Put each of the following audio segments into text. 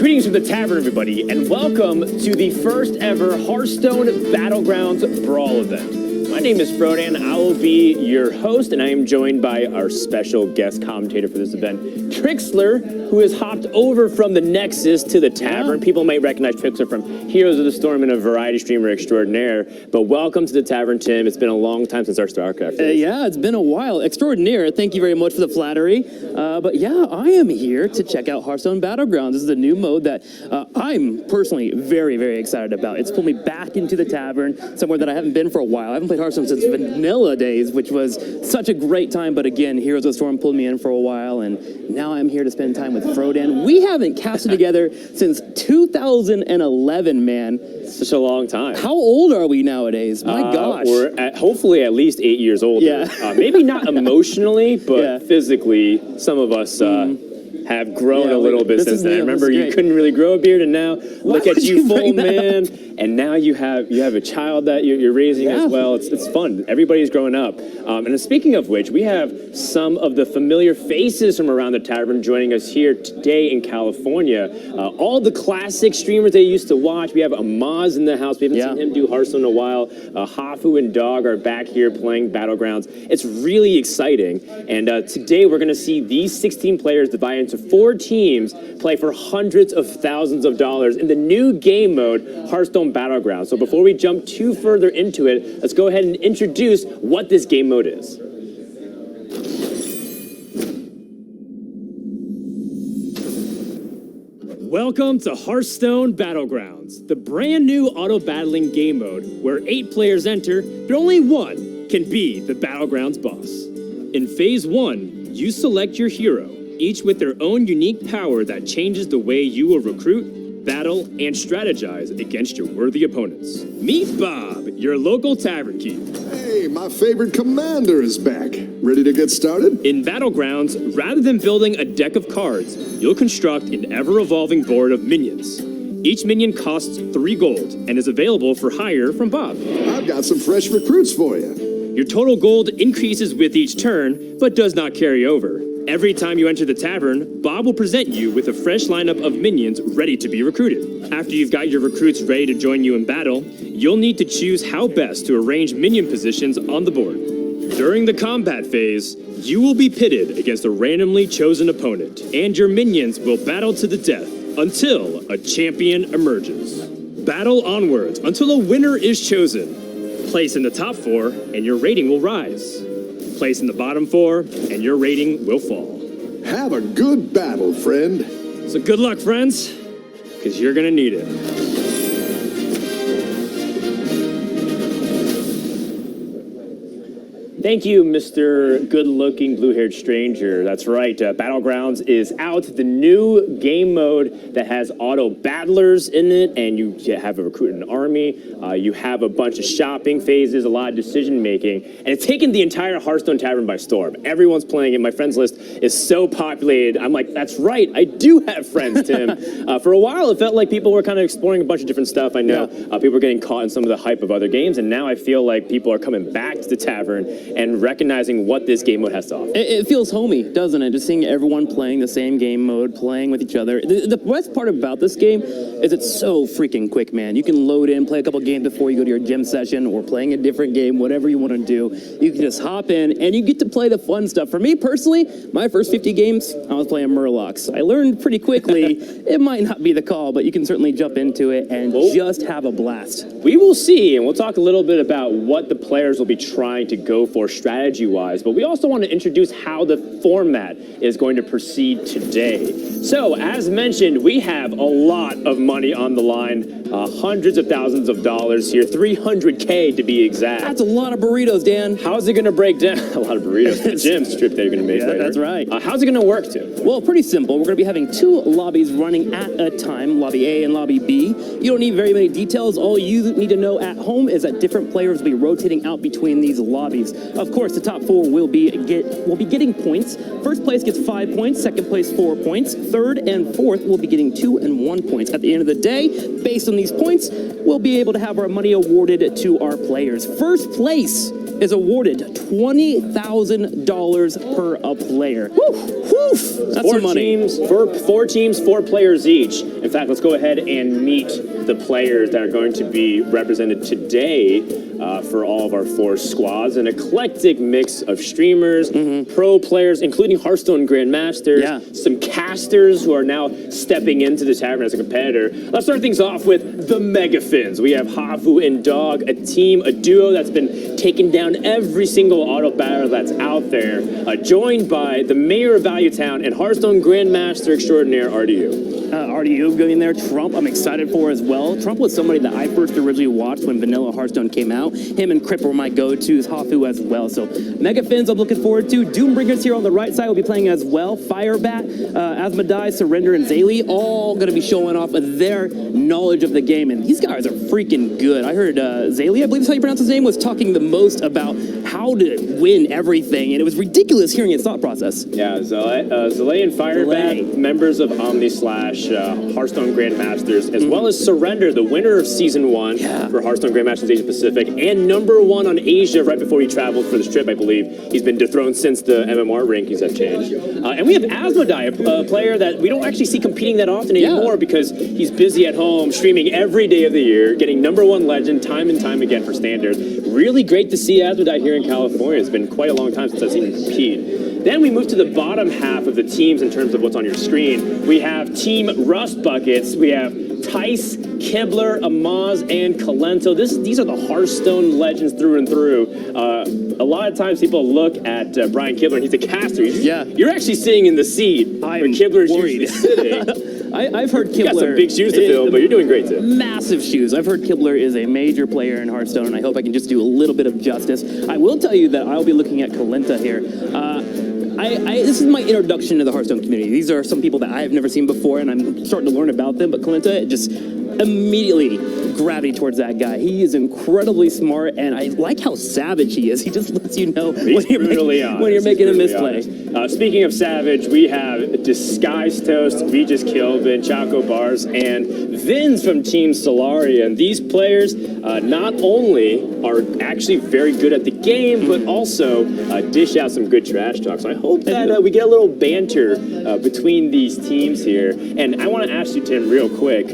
Greetings from the tavern, everybody, and welcome to the first ever Hearthstone Battlegrounds Brawl event. My name is Frodan. I will be your host, and I am joined by our special guest commentator for this event, Trixler, who has hopped over from the Nexus to the tavern. Yeah. People might recognize Trixler from Heroes of the Storm and a variety streamer extraordinaire. But welcome to the tavern, Tim. It's been a long time since our StarCraft days. Yeah, it's been a while. Extraordinaire. Thank you very much for the flattery. But yeah, I am here to check out Hearthstone Battlegrounds. This is a new mode that I'm personally very, very excited about. It's pulled me back into the tavern, somewhere that I haven't been for a while. I haven't played Hearthstone since vanilla days, which was such a great time. But again, Heroes of the Storm pulled me in for a while, and now I'm here to spend time with Frodan. We haven't casted together since 2011, man. Such a long time. How old are we nowadays? My gosh. We're hopefully at least 8 years older. Yeah. Maybe not emotionally, but physically, some of us have grown a little bit since then. I remember you couldn't really grow a beard, and now look at you, full man. And now you have a child that you're raising as well. It's fun. Everybody's growing up. And speaking of which, we have some of the familiar faces from around the tavern joining us here today in California. All the classic streamers they used to watch. We have Amaz in the house. We haven't seen him do Hearthstone in a while. Hafu and Dog are back here playing Battlegrounds. It's really exciting. And today we're going to see these 16 players divided into 4 teams play for hundreds of thousands of dollars in the new game mode, Hearthstone Battlegrounds. So before we jump too further into it, let's go ahead and introduce what this game mode is. Welcome to Hearthstone Battlegrounds, the brand new auto-battling game mode where 8 players enter, but only 1 can be the Battlegrounds boss. In Phase 1, you select your hero, each with their own unique power that changes the way you will recruit, battle, and strategize against your worthy opponents. Meet Bob, your local tavern keep. Hey, my favorite commander is back. Ready to get started? In Battlegrounds, rather than building a deck of cards, you'll construct an ever-evolving board of minions. Each minion costs 3 gold and is available for hire from Bob. I've got some fresh recruits for you. Your total gold increases with each turn, but does not carry over. Every time you enter the tavern, Bob will present you with a fresh lineup of minions ready to be recruited. After you've got your recruits ready to join you in battle, you'll need to choose how best to arrange minion positions on the board. During the combat phase, you will be pitted against a randomly chosen opponent, and your minions will battle to the death until a champion emerges. Battle onwards until a winner is chosen. Place in the top 4, and your rating will rise. Place in the bottom 4, and your rating will fall. Have a good battle, friend. So good luck, friends, because you're gonna need it. Thank you, Mr. Good-looking blue-haired stranger. That's right, Battlegrounds is out. The new game mode that has auto battlers in it, and you have a recruit an army. You have a bunch of shopping phases, a lot of decision-making, and it's taken the entire Hearthstone Tavern by storm. Everyone's playing it. My friends list is so populated. I'm like, that's right, I do have friends, Tim. For a while, it felt like people were kind of exploring a bunch of different stuff. I know people were getting caught in some of the hype of other games, and now I feel like people are coming back to the tavern and recognizing what this game mode has to offer. It feels homey, doesn't it? Just seeing everyone playing the same game mode, playing with each other. The best part about this game is it's so freaking quick, man. You can load in, play a couple games before you go to your gym session or playing a different game, whatever you want to do. You can just hop in and you get to play the fun stuff. For me personally, my first 50 games, I was playing Murlocs. I learned pretty quickly it might not be the call, but you can certainly jump into it and just have a blast. We will see, and we'll talk a little bit about what the players will be trying to go for strategy-wise, but we also want to introduce how the format is going to proceed today. So, as mentioned, we have a lot of money on the line, hundreds of thousands of dollars here, 300K to be exact. That's a lot of burritos, Dan. How's it going to break down? A lot of burritos. The gym strip that you're going to make later. That's right. How's it going to work, Tim? Well, pretty simple. We're going to be having 2 lobbies running at a time, Lobby A and Lobby B. You don't need very many details. All you need to know at home is that different players will be rotating out between these lobbies. Of course, the top 4 will be getting points. First place gets 5 points, second place 4 points, third and fourth will be getting 2 and 1 points. At the end of the day, based on these points, we'll be able to have our money awarded to our players. First place is awarded $20,000 per a player. Woo! Oof, that's some money. Four teams, 4 players each. In fact, let's go ahead and meet the players that are going to be represented today for all of our 4 squads. An eclectic mix of streamers, pro players, including Hearthstone Grandmasters, some casters who are now stepping into the tavern as a competitor. Let's start things off with the Megafins. We have Hafu and Dog, a duo that's been taking down every single auto battle that's out there, joined by the Mayor of Value Town and Hearthstone Grandmaster Extraordinaire, RDU. RDU going there, Trump I'm excited for as well. Trump was somebody that I first originally watched when Vanilla Hearthstone came out. Him and Crip were my go-tos, Hafu as well. So Megafins I'm looking forward to. Doombringers here on the right side will be playing as well. Firebat, Asmodai, Surrender, and Zaylee all going to be showing off their knowledge of the game. And these guys are freaking good. I heard Zaylee, I believe is how you pronounce his name, was talking the most about how to win everything. And it was ridiculous hearing his thought process. Yeah, Zalay and Firebat, members of Omni / Hearthstone Grandmasters, as well as Surrender, the winner of Season 1 for Hearthstone Grandmasters Asia Pacific, and #1 on Asia right before he traveled for this trip, I believe. He's been dethroned since the MMR rankings have changed. And we have Asmodai, a player that we don't actually see competing that often anymore because he's busy at home, streaming every day of the year, getting #1 legend time and time again for Standard. Really great to see Asmodai here in California. It's been quite a long time since I've seen him compete. Then we move to the bottom half of the teams in terms of what's on your screen. We have Team Rust Buckets. We have Tice, Kibler, Amaz, and Kolento. These are the Hearthstone legends through and through. A lot of times people look at Brian Kibler and he's a caster. You're actually sitting in the seat where Kibler's usually sitting. I've heard Kibler. You got some big shoes to fill, but you're doing great too. Massive shoes. I've heard Kibler is a major player in Hearthstone, and I hope I can just do a little bit of justice. I will tell you that I'll be looking at Kolento here. This is my introduction to the Hearthstone community. These are some people that I have never seen before, and I'm starting to learn about them. But Kolento just immediately gravity towards that guy. He is incredibly smart, and I like how savage he is. He just lets you know when you're making a misplay. Speaking of savage, we have Disguised Toast, Regis Kilvin, Choco Bars, and Vins from Team Solari. And these players not only are actually very good at the game, but also dish out some good trash talk. So I hope that we get a little banter between these teams here. And I want to ask you, Tim, real quick,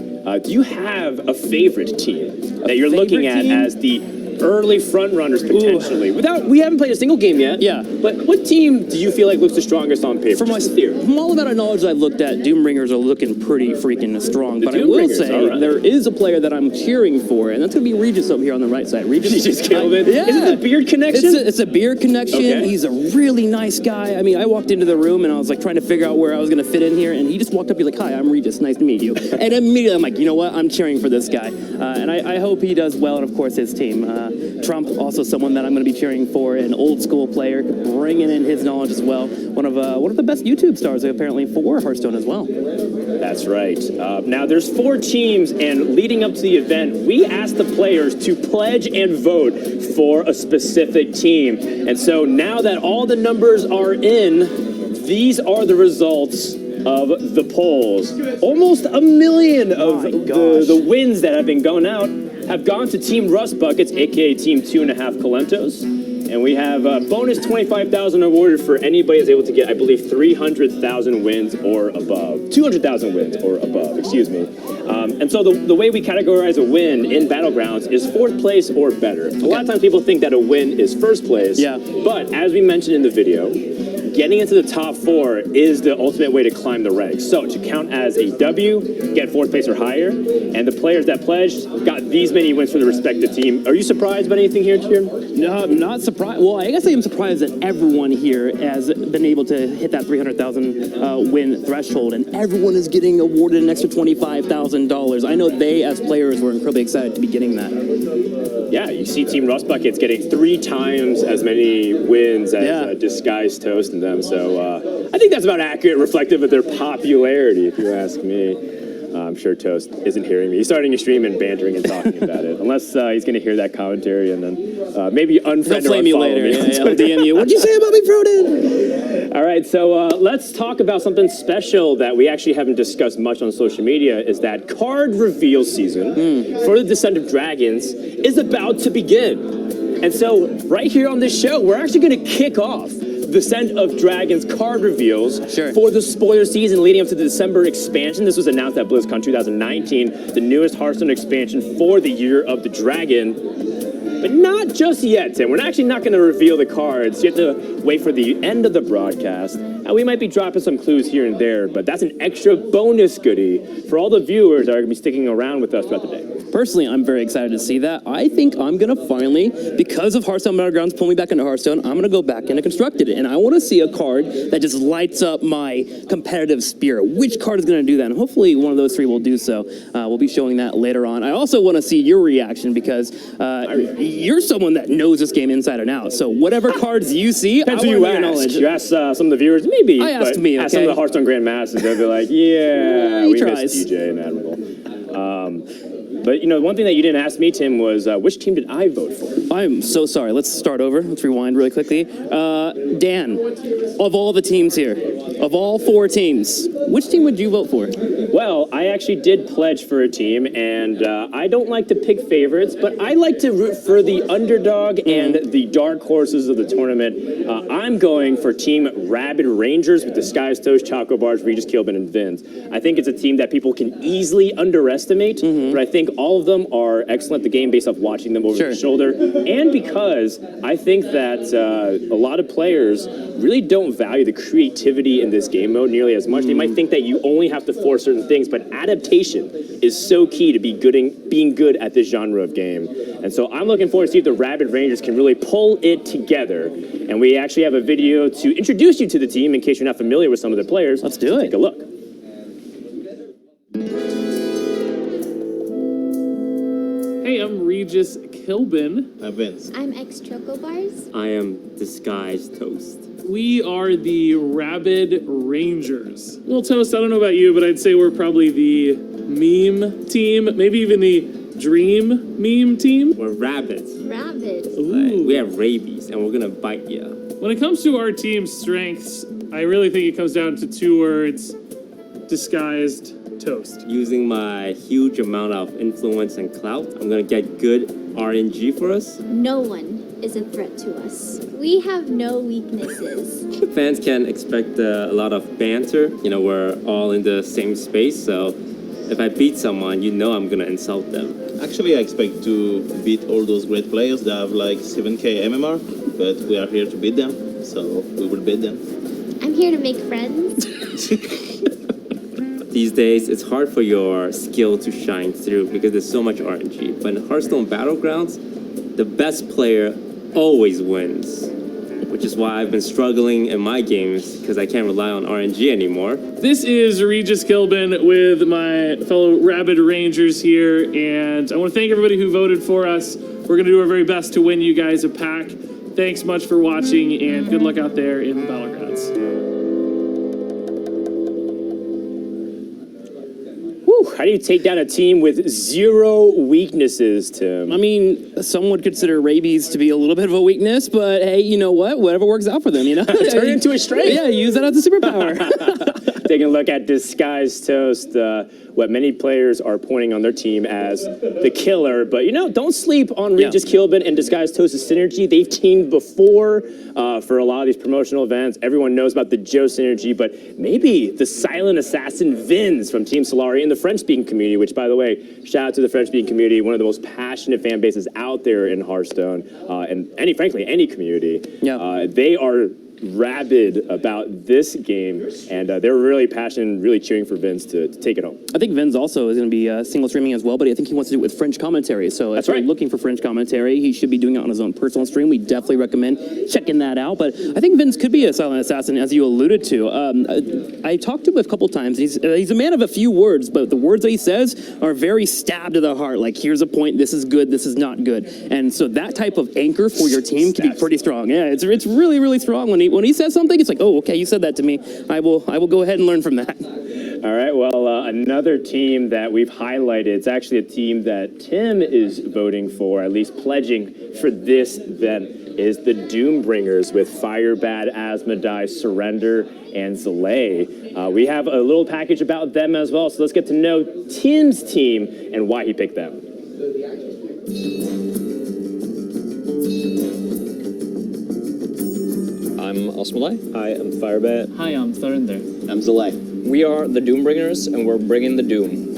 do you have a favorite team that you're looking at as the early front runners potentially? We haven't played a single game yet. Yeah. But what team do you feel like looks the strongest on paper? From all of that knowledge I've looked at, Doombringers are looking pretty freaking strong. But I will say there is a player that I'm cheering for, and that's going to be Regis over here on the right side. Regis Kilvin. Is it the beard connection? It's a beard connection. Okay. He's a really nice guy. I mean, I walked into the room and I was like trying to figure out where I was going to fit in here, and he just walked up. He's like, "Hi, I'm Regis. Nice to meet you." And immediately I'm like, you know what? I'm cheering for this guy, and I hope he does well. And of course, his team. Trump, also someone that I'm going to be cheering for, an old school player, bringing in his knowledge as well. One of the best YouTube stars apparently for Hearthstone as well. That's right. Now there's 4 teams, and leading up to the event, we asked the players to pledge and vote for a specific team. And so now that all the numbers are in, these are the results of the polls. Almost 1 million of the wins that have been going out have gone to Team Rust Buckets, aka Team 2.5 Kolentos. And we have a bonus 25,000 awarded for anybody that's able to get, I believe, 300,000 wins or above. 200,000 wins or above, excuse me. And so the way we categorize a win in Battlegrounds is 4th place or better. A lot of times people think that a win is 1st place. Yeah. But as we mentioned in the video, getting into the top 4 is the ultimate way to climb the ranks. So to count as a W, get 4th place or higher, and the players that pledged got these many wins for the respective team. Are you surprised by anything here, Tim? No, I'm not surprised. Well, I guess I am surprised that everyone here has been able to hit that 300,000 win threshold, and everyone is getting awarded an extra $25,000. I know they, as players, were incredibly excited to be getting that. Yeah, you see Team Rust Buckets getting 3 times as many wins as Disguised Toast and them. So I think that's about accurate, reflective of their popularity, if you ask me. I'm sure Toast isn't hearing me. He's starting a stream and bantering and talking about it. Unless he's going to hear that commentary and then maybe unfriend or unfollow me. I'll DM you. What'd you say about me, Froden? All right, so let's talk about something special that we actually haven't discussed much on social media, is that card reveal season for the Descent of Dragons is about to begin. And so right here on this show, we're actually going to kick off Descent of Dragons card reveals Sure. for the spoiler season leading up to the December expansion. This was announced at BlizzCon 2019, the newest Hearthstone expansion for the Year of the Dragon. But not just yet, Tim. We're actually not going to reveal the cards. You have to wait for the end of the broadcast. Now, we might be dropping some clues here and there, but that's an extra bonus goodie for all the viewers that are going to be sticking around with us throughout the day. Personally, I'm very excited to see that. I think I'm going to finally, because of Hearthstone Battlegrounds pull me back into Hearthstone, I'm going to go back into Constructed. And I want to see a card that just lights up my competitive spirit. Which card is going to do that? And hopefully one of those three will do so. We'll be showing that later on. I also want to see your reaction because you're someone that knows this game inside and out. So whatever cards you see, Depends I who want you to ask. knowledge. You ask some of the viewers, maybe. I asked but me, ask some of okay? the Hearthstone Grandmasters, they'll be like, yeah, he we tries. missed DJ and Admiral. But, you know, one thing that you didn't ask me, Tim, was which team did I vote for? I'm so sorry. Let's start over. Let's rewind really quickly. Dan, of all the teams here, of all 4 teams, which team would you vote for? Well, I actually did pledge for a team, and I don't like to pick favorites, but I like to root for the underdog and the dark horses of the tournament. I'm going for Team Rabid Rangers with Disguised Toast, Choco Bars, Regis Kilbin, and Vins. I think it's a team that people can easily underestimate, but I think all of them are excellent at the game based off watching them over Sure. the shoulder, and because I think that a lot of players really don't value the creativity in this game mode nearly as much. They might think that you only have to force certain things, but adaptation is so key to being good at this genre of game. And so I'm looking forward to see if the Rabid Rangers can really pull it together. And we actually have a video to introduce you to the team in case you're not familiar with some of the players. Let's do it. Take a look. Hey, I'm Regis Kilbin. I'm Vince. I'm ex Choco Bars. I am Disguised Toast. We are the Rabid Rangers. Well, Toast, I don't know about you, but I'd say we're probably the meme team, maybe even the dream meme team. We're rabbits. Rabbit. Ooh. We have rabies, and we're gonna bite you. When it comes to our team's strengths, I really think it comes down to 2 words: disguised toast. Using my huge amount of influence and clout, I'm gonna get good RNG for us. No one is a threat to us. We have no weaknesses. Fans can expect a lot of banter. You know, we're all in the same space, so if I beat someone, you know I'm gonna insult them. Actually, I expect to beat all those great players that have like 7k MMR, but we are here to beat them, so we will beat them. I'm here to make friends. These days, it's hard for your skill to shine through because there's so much RNG. But in Hearthstone Battlegrounds, the best player always wins, which is why I've been struggling in my games because I can't rely on RNG anymore. This is Regis Kilbin with my fellow Rabid Rangers here, and I want to thank everybody who voted for us. We're going to do our very best to win you guys a pack. Thanks much for watching, and good luck out there in the Battlegrounds. Whew, how do you take down a team with 0 weaknesses, Tim? I mean, some would consider rabies to be a little bit of a weakness, but hey, you know what? Whatever works out for them, you know? Turn it into a strength. Yeah, use that as a superpower. Taking a look at Disguised Toast, what many players are pointing on their team as the killer. But, you know, don't sleep on Regis Kilbin and Disguised Toast's synergy. They've teamed before for a lot of these promotional events. Everyone knows about the Joe synergy, but maybe the silent assassin Vins from Team Solari in the French-speaking community, which, by the way, shout out to the French-speaking community, one of the most passionate fan bases out there in Hearthstone, and frankly, any community. Yeah. They are rabid about this game, and they're really passionate, really cheering for Vince to take it home. I think Vin's also is going to be single streaming as well, but I think he wants to do it with French commentary. So if you're looking for French commentary, he should be doing it on his own personal stream. We definitely recommend checking that out. But I think Vince could be a silent assassin, as you alluded to. I talked to him a couple times. He's a man of a few words, but the words that he says are very stabbed to the heart. Like, here's a point, this is good, this is not good. And so that type of anchor for your team can be pretty strong. Yeah, it's really, really strong. When he says something, it's like, oh, okay, you said that to me. I will go ahead and learn from that. All right, well, another team that we've highlighted, it's actually a team that Tim is voting for, at least pledging for this event, is the Doombringers with Firebad, Asmodai, Surrender, and Zalay. We have a little package about them as well, so let's get to know Tim's team and why he picked them. I'm Osmalai. Hi, I'm Firebat. Hi, I'm Thunder. I'm Zalai. We are the Doombringers, and we're bringing the doom.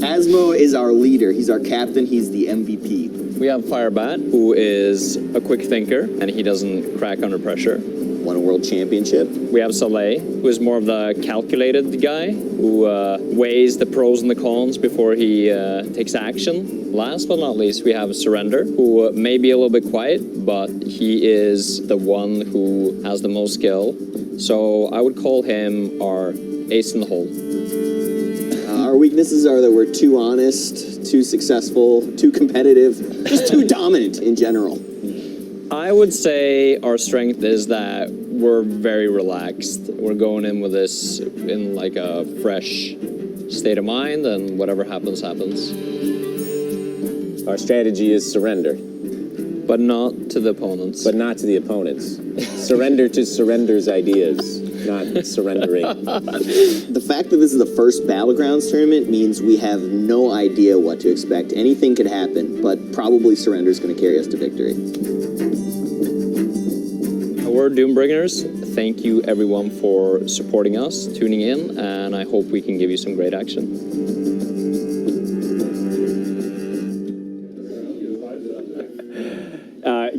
Asmo is our leader. He's our captain. He's the MVP. We have Firebat, who is a quick thinker, and he doesn't crack under pressure. Won a world championship. We have Saleh, who is more of the calculated guy, who weighs the pros and the cons before he takes action. Last but not least, we have Surrender, who may be a little bit quiet, but he is the one who has the most skill. So I would call him our ace in the hole. Our weaknesses are that we're too honest, too successful, too competitive, just too dominant in general. I would say our strength is that we're very relaxed. We're going in with this in like a fresh state of mind, and whatever happens, happens. Our strategy is surrender. But not to the opponents. But not to the opponents. Surrender to Surrender's ideas, not surrendering. The fact that this is the first Battlegrounds tournament means we have no idea what to expect. Anything could happen, but probably Surrender's going to carry us to victory. We're Doombringers. Thank you everyone for supporting us, tuning in, and I hope we can give you some great action.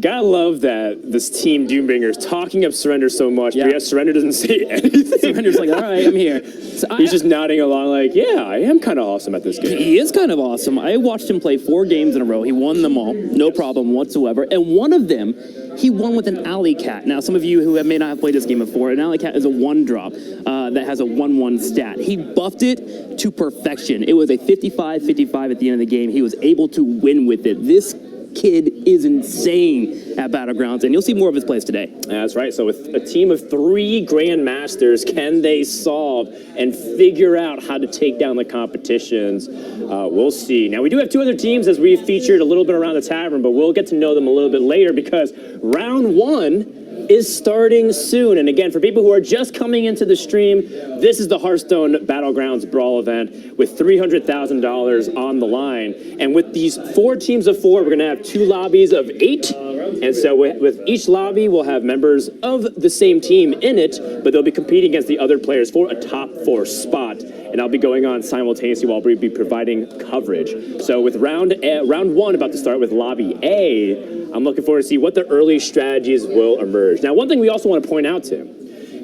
Gotta love that this team Doombringer is talking up Surrender so much, but yet Surrender doesn't say anything. Surrender's like, all right, I'm here. So He's just nodding along like, yeah, I am kind of awesome at this game. He is kind of awesome. I watched him play 4 games in a row. He won them all, no problem whatsoever. And one of them, he won with an alley cat. Now, some of you who may not have played this game before, an alley cat is a 1-drop that has a 1/1 stat. He buffed it to perfection. It was a 55-55 at the end of the game. He was able to win with it. This kid is insane at Battlegrounds, and you'll see more of his plays today. That's right. So with a team of 3 Grandmasters, can they solve and figure out how to take down the competitions? We'll see. Now, we do have 2 other teams, as we've featured a little bit around the tavern, but we'll get to know them a little bit later because round 1 is starting soon. And again, for people who are just coming into the stream, this is the Hearthstone Battlegrounds Brawl event with $300,000 on the line. And with these 4 teams of 4, we're going to have 2 lobbies of 8. And so with each lobby, we'll have members of the same team in it, but they'll be competing against the other players for a top 4 spot. And I'll be going on simultaneously while we'll be providing coverage. So with round 1 about to start with lobby A, I'm looking forward to see what the early strategies will emerge. Now, one thing we also want to point out, Tim,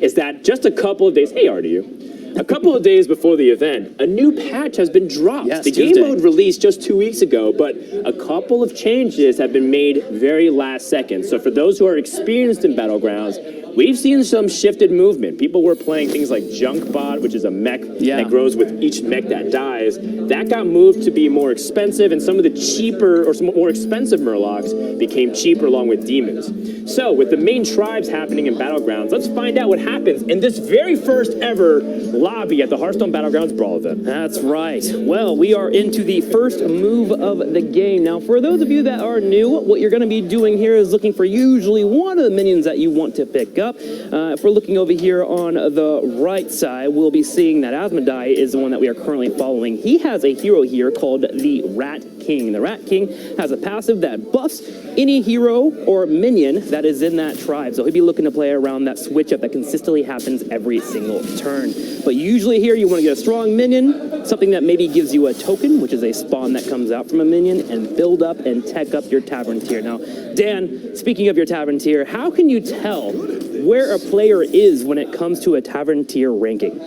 is that just a couple of days, hey, RDU, a couple of days before the event, a new patch has been dropped. Yes, the game mode released just 2 weeks ago, but a couple of changes have been made very last second. So for those who are experienced in Battlegrounds, we've seen some shifted movement. People were playing things like Junkbot, which is a mech that grows with each mech that dies. That got moved to be more expensive, and some of the cheaper or some more expensive Murlocs became cheaper along with demons. So with the main tribes happening in Battlegrounds, let's find out what happens in this very first ever lobby at the Hearthstone Battlegrounds Brawl event. That's right. Well, we are into the first move of the game. Now, for those of you that are new, what you're going to be doing here is looking for usually one of the minions that you want to pick up. If we're looking over here on the right side, we'll be seeing that Asmodai is the one that we are currently following. He has a hero here called the Rat King. The Rat King has a passive that buffs any hero or minion that is in that tribe. So he'll be looking to play around that switch up that consistently happens every single turn. But usually here you want to get a strong minion, something that maybe gives you a token, which is a spawn that comes out from a minion, and build up and tech up your tavern tier. Now, Dan, speaking of your tavern tier, how can you tell where a player is when it comes to a tavern tier ranking?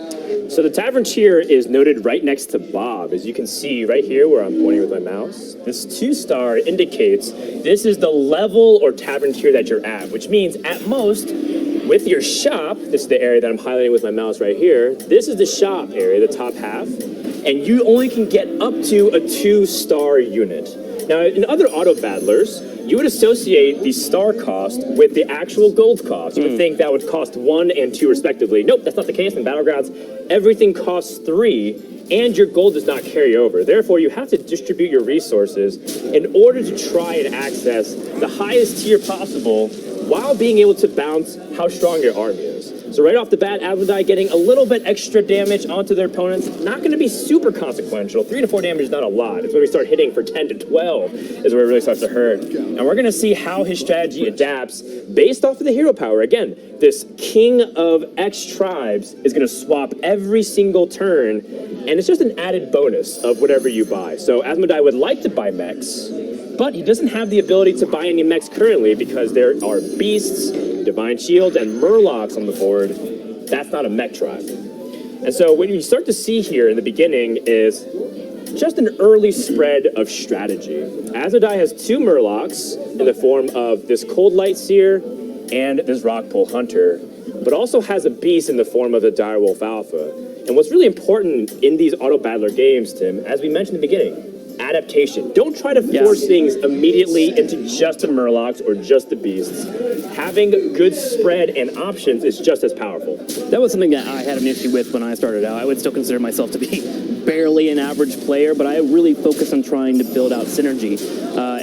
So the tavern tier is noted right next to Bob. As you can see right here where I'm pointing with my mouse, this 2-star indicates this is the level or tavern tier that you're at, which means at most with your shop, this is the area that I'm highlighting with my mouse right here, this is the shop area, the top half, and you only can get up to a 2-star unit. Now in other auto battlers, you would associate the star cost with the actual gold cost. You would think that would cost 1 and 2 respectively. Nope, that's not the case in Battlegrounds. Everything costs 3, and your gold does not carry over. Therefore, you have to distribute your resources in order to try and access the highest tier possible while being able to bounce how strong your army is. So right off the bat, Asmodai getting a little bit extra damage onto their opponents. Not going to be super consequential. 3 to 4 damage is not a lot. It's when we start hitting for 10 to 12 is where it really starts to hurt. And we're going to see how his strategy adapts based off of the hero power. Again, this king of X tribes is going to swap every single turn, and it's just an added bonus of whatever you buy. So Asmodai would like to buy mechs, but he doesn't have the ability to buy any mechs currently because there are beasts, divine shields, and murlocs on the board. That's not a mech tribe. And so what you start to see here in the beginning is just an early spread of strategy. Asmodai has 2 murlocs in the form of this Cold Light Seer and this Rockpool Hunter, but also has a beast in the form of the Direwolf Alpha. And what's really important in these auto battler games, Tim, as we mentioned in the beginning, adaptation. Don't try to force things immediately into just the Murlocs or just the beasts. Having good spread and options is just as powerful. That was something that I had an issue with when I started out. I would still consider myself to be barely an average player, but I really focused on trying to build out synergy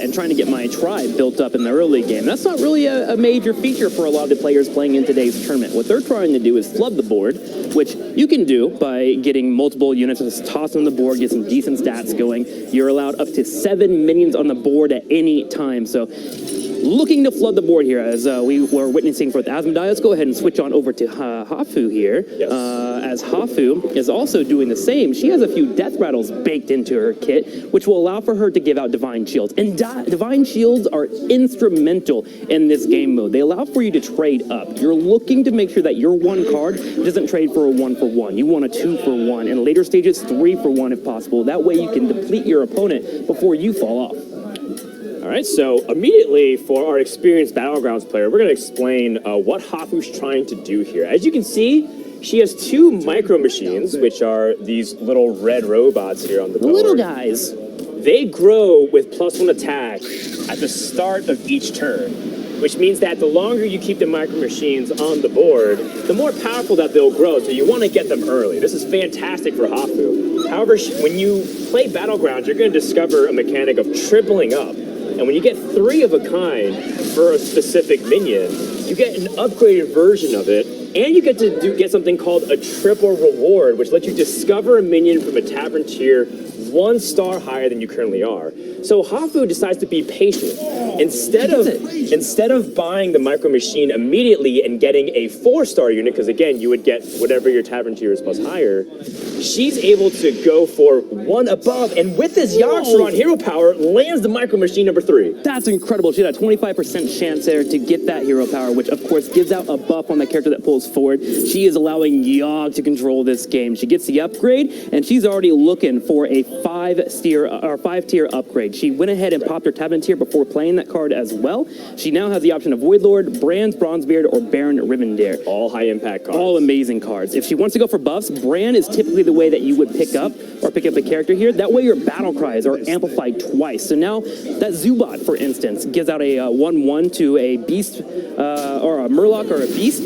and trying to get my tribe built up in the early game. That's not really a major feature for a lot of the players playing in today's tournament. What they're trying to do is flood the board, which you can do by getting multiple units, just toss on the board, get some decent stats going. You're allowed up to 7 minions on the board at any time. So looking to flood the board here as we were witnessing for Asmodai. Let's go ahead and switch on over to Hafu here. Yes. As Hafu is also doing the same. She has a few death rattles baked into her kit, which will allow for her to give out divine shields. And divine shields are instrumental in this game mode. They allow for you to trade up. You're looking to make sure that your 1 card doesn't trade for a 1-for-1. You want a 2-for-1. In later stages, 3-for-1 if possible. That way you can deplete your opponent before you fall off. All right, so immediately for our experienced Battlegrounds player, we're going to explain what Hafu's trying to do here. As you can see, she has 2 micro machines, which are these little red robots here on the board. Little guys. They grow with +1 attack at the start of each turn, which means that the longer you keep the micro machines on the board, the more powerful that they'll grow, so you want to get them early. This is fantastic for Hafu. However, when you play Battlegrounds, you're going to discover a mechanic of tripling up. And when you get 3 of a kind for a specific minion, you get an upgraded version of it, and you get to get something called a triple reward, which lets you discover a minion from a tavern tier 1 star higher than you currently are. So Hafu decides to be patient. Instead of buying the micro machine immediately and getting a 4-star unit, because again, you would get whatever your tavern tier is plus higher, she's able to go for 1 above, and with this Yoxer on hero power, lands the micro machine number 3. That's incredible. She had a 25% chance there to get that hero power, which of course gives out a buff on the character that pulls forward. She is allowing Yogg to control this game. She gets the upgrade, and she's already looking for a 5-tier upgrade. She went ahead and popped her tavern tier before playing that card as well. She now has the option of Voidlord, Brand's Bronzebeard, or Baron Rivendare. All high impact cards. All amazing cards. If she wants to go for buffs, Bran is typically the way that you would pick up a character here. That way your battle cries are amplified twice. So now that Zubat, for instance, gives out a 1/1 to a beast or a Murloc or a beast.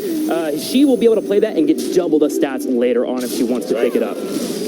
She will be able to play that and get double the stats later on if she wants to pick it up.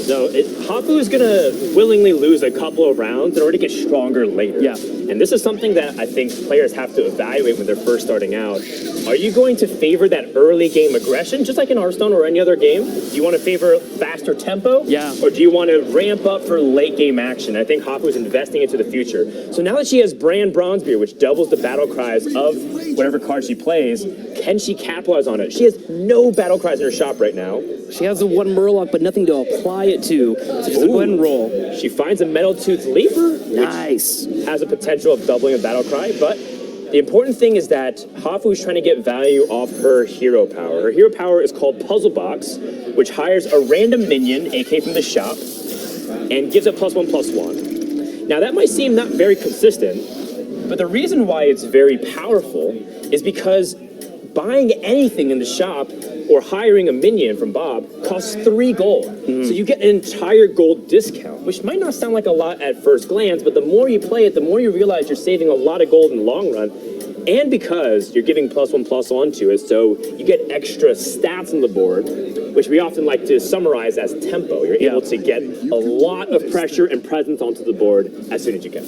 So Hafu is going to willingly lose a couple of rounds in order to get stronger later. Yeah. And this is something that I think players have to evaluate when they're first starting out. Are you going to favor that early game aggression, just like in Hearthstone or any other game? Do you want to favor faster tempo? Yeah. Or do you want to ramp up for late game action? I think Hafu is investing into the future. So now that she has Bran Bronzebeard, which doubles the battle cries of whatever card she plays, can she capitalize on it? She has no battle cries in her shop right now. She has the 1 Murloc, but nothing to apply it to. So just go ahead and roll. She finds a Metal Tooth Leaper, Nice. which has a potential of doubling a battle cry, but the important thing is that Hafu is trying to get value off her hero power. Her hero power is called Puzzle Box, which hires a random minion, aka from the shop, and gives it +1/+1. Now that might seem not very consistent, but the reason why it's very powerful is because buying anything in the shop or hiring a minion from Bob costs 3 gold. So you get an entire gold discount, which might not sound like a lot at first glance, but the more you play it, the more you realize you're saving a lot of gold in the long run. And because you're giving +1/+1 to it, so you get extra stats on the board, which we often like to summarize as tempo. You're able to get a lot of pressure and presence onto the board as soon as you can.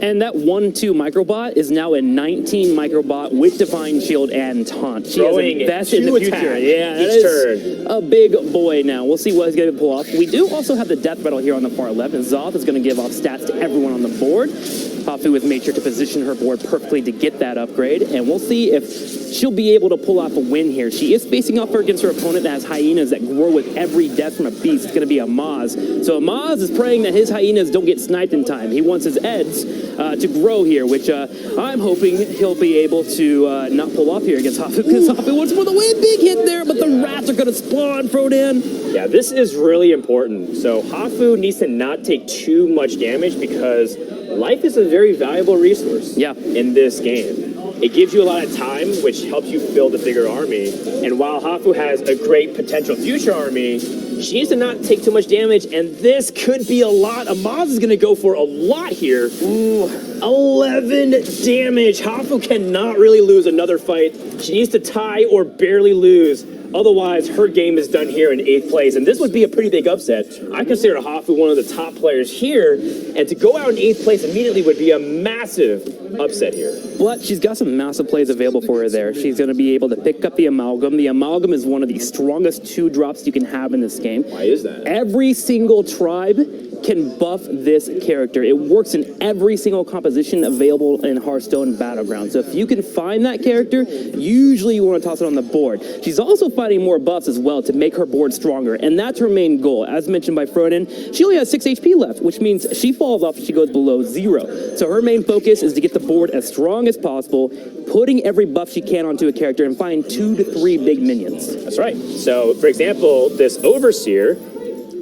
And that 1/2 microbot is now a 19 microbot with Divine Shield and Taunt. She has Growing invested in the to future. attack Yeah, that each is a big boy now. We'll see what he's going to pull off. We do also have the Death Rattle here on the far left, and Zoth is going to give off stats to everyone on the board. Hafu has made sure to position her board perfectly to get that upgrade, and we'll see if she'll be able to pull off a win here. She is facing off against her opponent that has hyenas that grow with every death from a beast. It's going to be Amaz. So Amaz is praying that his hyenas don't get sniped in time. He wants his Eds to grow here, which I'm hoping he'll be able to not pull off here against Hafu, because Hafu wants for the win. Big hit there, but the rats are going to spawn, Frodan. Yeah, this is really important. So Hafu needs to not take too much damage because life is a very valuable resource in this game. It gives you a lot of time, which helps you build a bigger army. And while Hafu has a great potential future army, she needs to not take too much damage, and this could be a lot. Amaz is going to go for a lot here. Ooh, 11 damage. Hafu cannot really lose another fight. She needs to tie or barely lose. Otherwise, her game is done here in 8th place, and this would be a pretty big upset. I consider Hafu one of the top players here, and to go out in 8th place immediately would be a massive upset here. But she's got some massive plays available for her there. She's going to be able to pick up the Amalgam. The Amalgam is one of the strongest 2-drops you can have in this game. Why is that? Every single tribe can buff this character. It works in every single composition available in Hearthstone Battlegrounds. So if you can find that character, usually you want to toss it on the board. She's also finding more buffs as well to make her board stronger, and that's her main goal. As mentioned by Frodan, she only has 6 HP left, which means she falls off if she goes below 0. So her main focus is to get the board as strong as possible, putting every buff she can onto a character and find 2 to 3 big minions. That's right. So, for example, this Overseer,